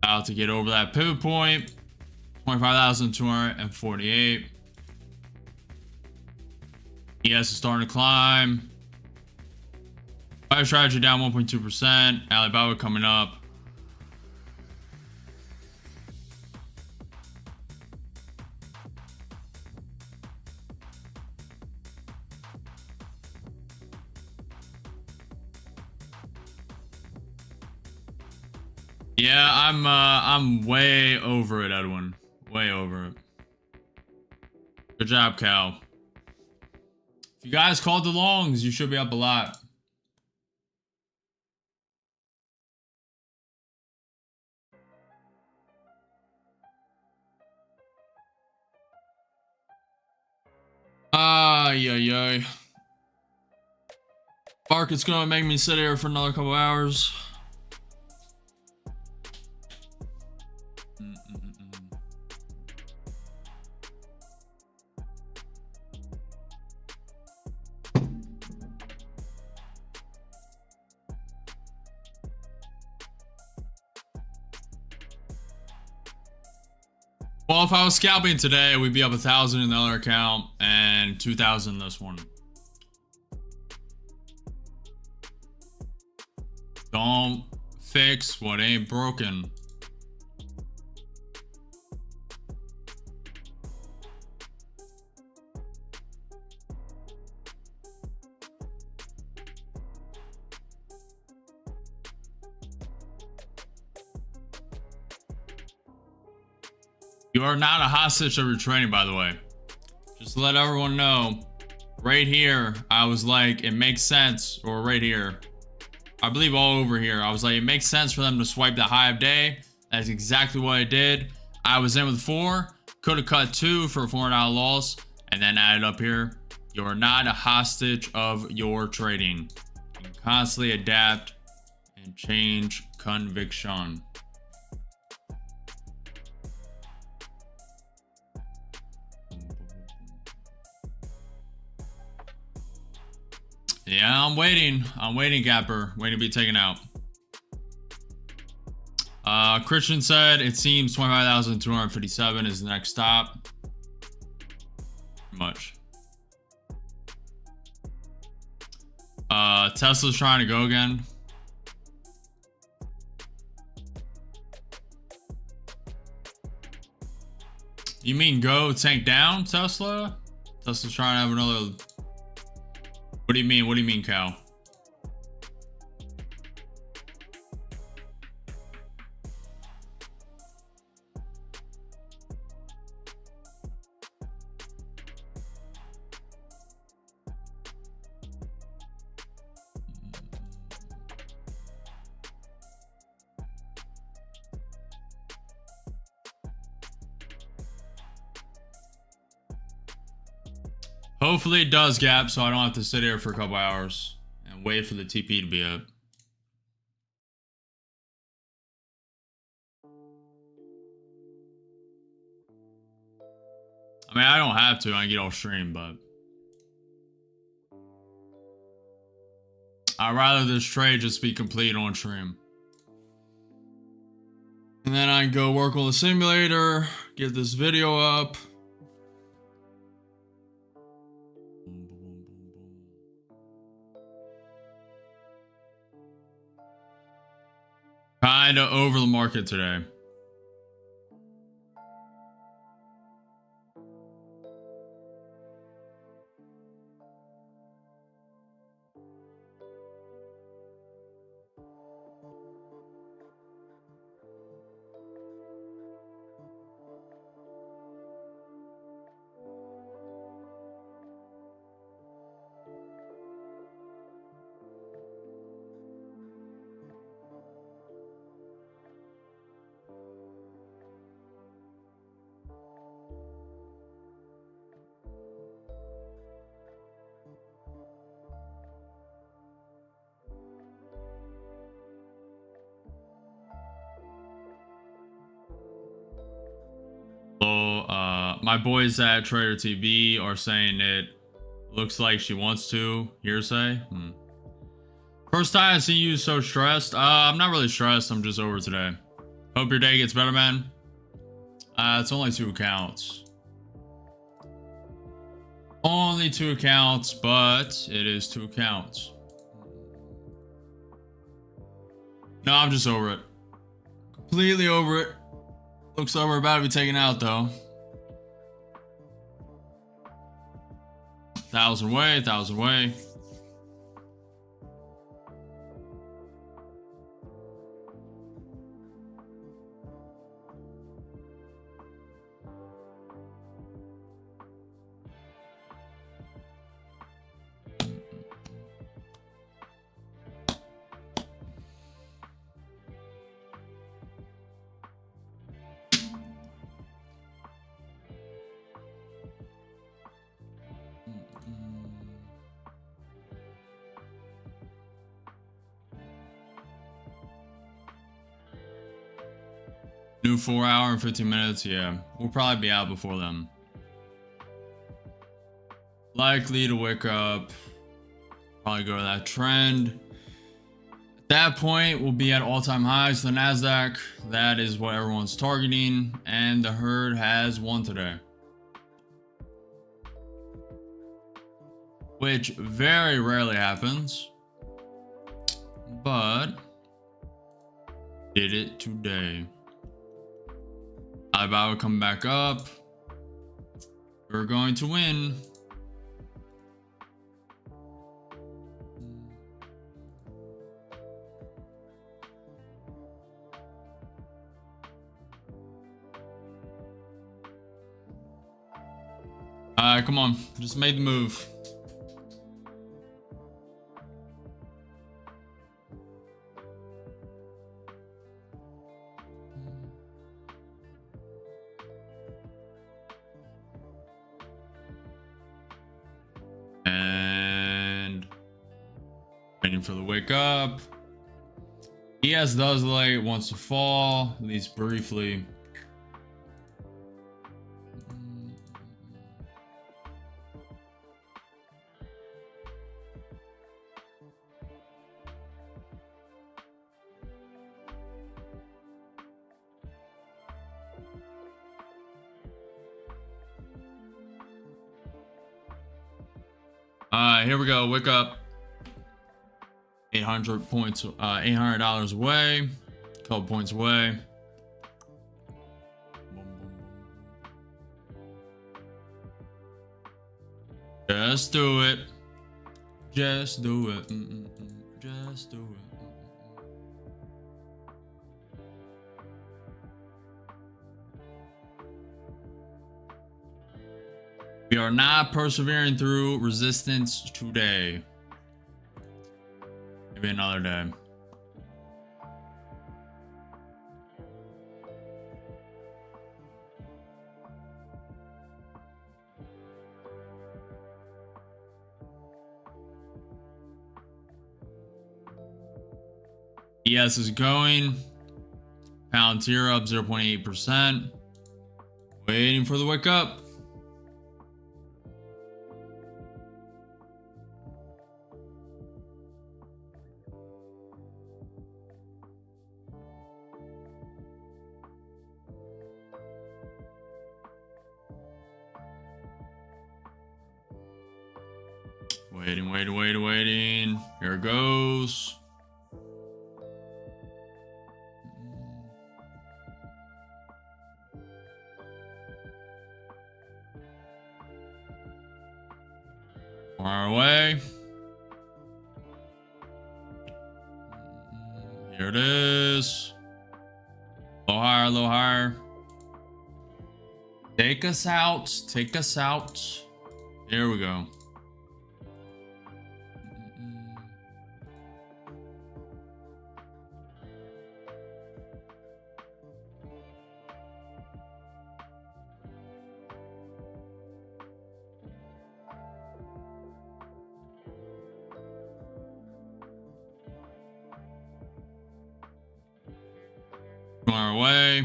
About to get over that pivot point. 25,248. ES is starting to climb. Fire strategy down 1.2%. Alibaba coming up. Yeah, I'm way over it, Edwin. Way over it. Good job, Cal. If you guys called the longs, you should be up a lot. Yeah. Market's gonna make me sit here for another couple hours. Well, if I was scalping today, we'd be up 1,000 in the other account and 2,000 in this one. Don't fix what ain't broken. You are not a hostage of your trading, by the way. Just to let everyone know, right here, I was like, it makes sense, or right here. I believe all over here, I was like, it makes sense for them to swipe the high of day. That's exactly what I did. I was in with 4, could have cut 2 for a $4 loss, and then added up here. You're not a hostage of your trading. You can constantly adapt and change conviction. Yeah, I'm waiting, Gapper. Waiting to be taken out. Christian said it seems 25,257 is the next stop. Much. Tesla's trying to go again. You mean go tank down, Tesla? Tesla's trying to have another... What do you mean? What do you mean, Cal? Hopefully it does gap so I don't have to sit here for a couple hours and wait for the TP to be up. I mean, I don't have to. I get off stream, but I'd rather this trade just be complete on stream. And then I can go work on the simulator, get this video up. Kinda over the market today. So, my boys at Trader TV are saying it looks like she wants to. Hearsay. First time I see you so stressed. I'm not really stressed. I'm just over today. Hope your day gets better, man. It's only 2 accounts. Only 2 accounts, but it is 2 accounts. No, I'm just over it. Completely over it. Looks like we're about to be taken out, though. 1,000 way, 1,000 way. New 4 hour and 15 minutes. Yeah, we'll probably be out before them. Likely to wake up. Probably go to that trend. At that point, we'll be at all-time highs. The Nasdaq. That is what everyone's targeting, and the herd has won today, which very rarely happens, but did it today. Alibaba will come back up. We're going to win. Alright, come on. Just made the move. And waiting for the wake up. ES does late, wants to fall, at least briefly. Here we go. Wake up. 800 points. $800 away. Couple points away. Just do it. Just do it. Just do it. We are not persevering through resistance today. Maybe another day. ES is going. Palantir up 0.8%. Waiting for the wake up. Waiting. Here it goes. On our way. Here it is. A little higher, a little higher. Take us out. Take us out. There we go. On our way.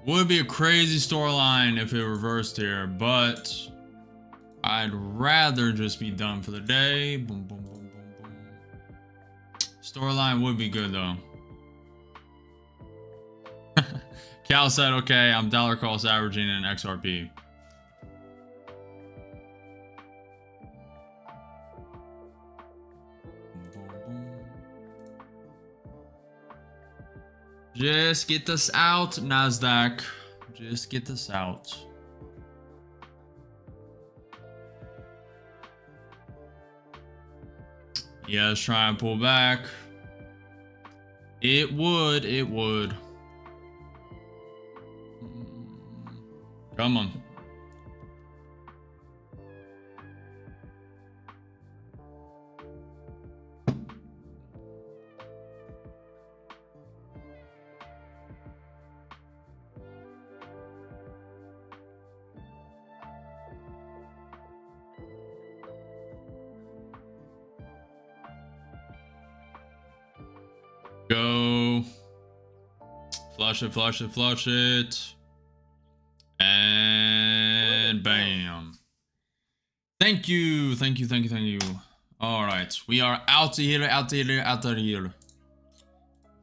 Would be a crazy storyline if it reversed here, but I'd rather just be done for the day. Boom, boom, boom, boom, boom. Storyline would be good though. Cal said, okay, I'm dollar cost averaging in XRP. Just get this out, Nasdaq. Just get this out. Yeah, let's try and pull back. It would. Come on. Go. Flush it, flush it, flush it. And bam. Thank you. All right. We are out of here.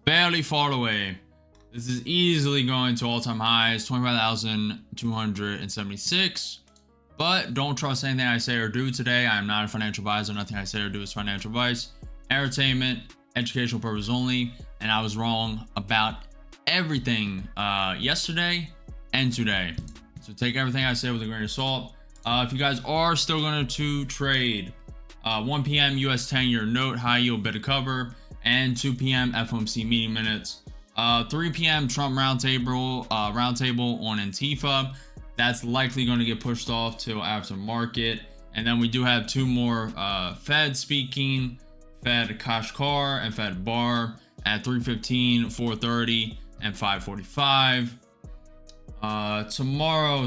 Barely far away. This is easily going to all-time highs, 25,276. But don't trust anything I say or do today. I am not a financial advisor. Nothing I say or do is financial advice. Entertainment, educational purpose only. And I was wrong about everything yesterday and today. So take everything I say with a grain of salt. If you guys are still going to trade 1 p.m. US 10-year note high yield beta cover and 2 p.m. FOMC meeting minutes, 3 p.m. Trump roundtable on Antifa, that's likely going to get pushed off till after market. And then we do have 2 more Fed speaking, Fed Kashkar and Fed Bar at 3:15, 4:30, and 5:45. Tomorrow,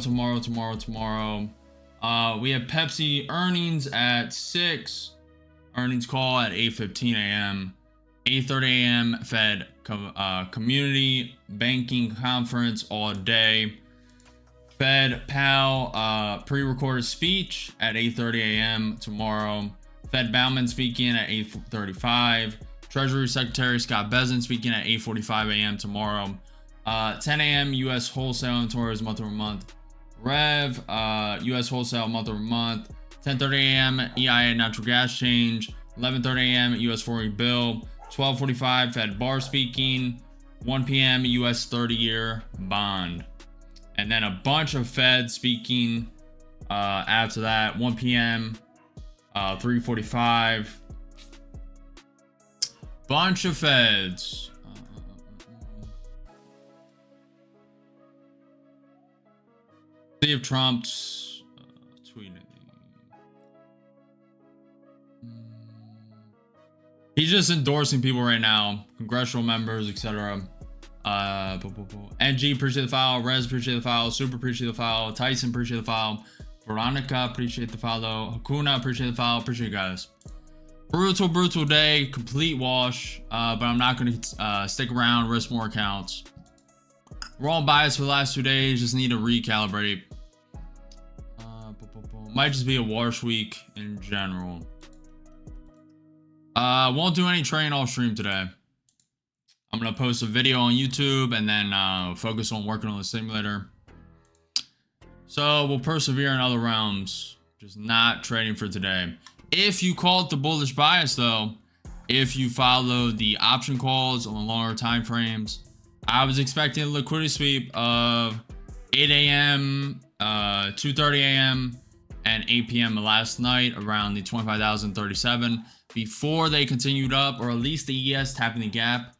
we have Pepsi earnings at 6, earnings call at 8:15 a.m. 8:30 a.m. Fed community banking conference all day. Fed Powell pre-recorded speech at 8:30 a.m. tomorrow. Fed Bauman speaking at 8:35. Treasury Secretary Scott Bessent speaking at 8:45 a.m. tomorrow. 10 a.m. U.S. wholesale inventories month-over-month. Rev, U.S. wholesale month-over-month. 10:30 a.m. EIA natural gas change. 11:30 a.m. U.S. 40 bill. 12:45 Fed Bar speaking. 1 p.m. U.S. 30-year bond. And then a bunch of Fed speaking after that. 1 p.m. 3:45. Bunch of Feds. See if Trump's tweeting. He's just endorsing people right now, congressional members, etc. NG, appreciate the file. Rez, appreciate the file. Super, appreciate the file. Tyson, appreciate the file. Veronica, appreciate the follow. Hakuna, appreciate the file. Appreciate you guys. Brutal day, complete wash. But I'm not going to stick around, risk more accounts. We're all biased for the last 2 days. Just need to recalibrate. Might just be a wash week in general. Won't do any trading off stream today. I'm gonna post a video on YouTube and then focus on working on the simulator. So we'll persevere in other realms, just not trading for today. If you call it the bullish bias though, if you follow the option calls on the longer time frames, I was expecting a liquidity sweep of 8 a.m., 2:30 a.m., and 8 p.m. last night around the 25,037 before they continued up, or at least the ES tapping the gap.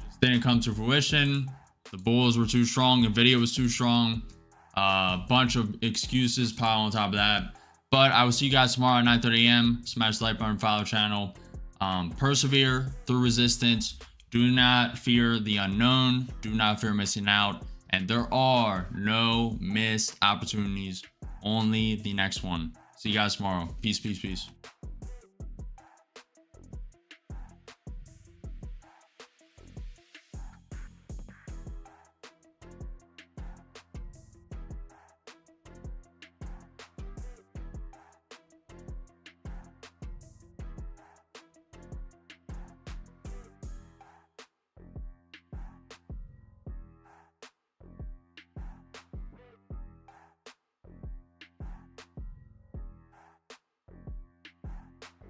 Just didn't come to fruition. The bulls were too strong. Nvidia was too strong. Bunch of excuses piled on top of that. But I will see you guys tomorrow at 9:30 a.m. Smash the like button, follow the channel. Persevere through resistance. Do not fear the unknown. Do not fear missing out. And there are no missed opportunities. Only the next one. See you guys tomorrow. Peace.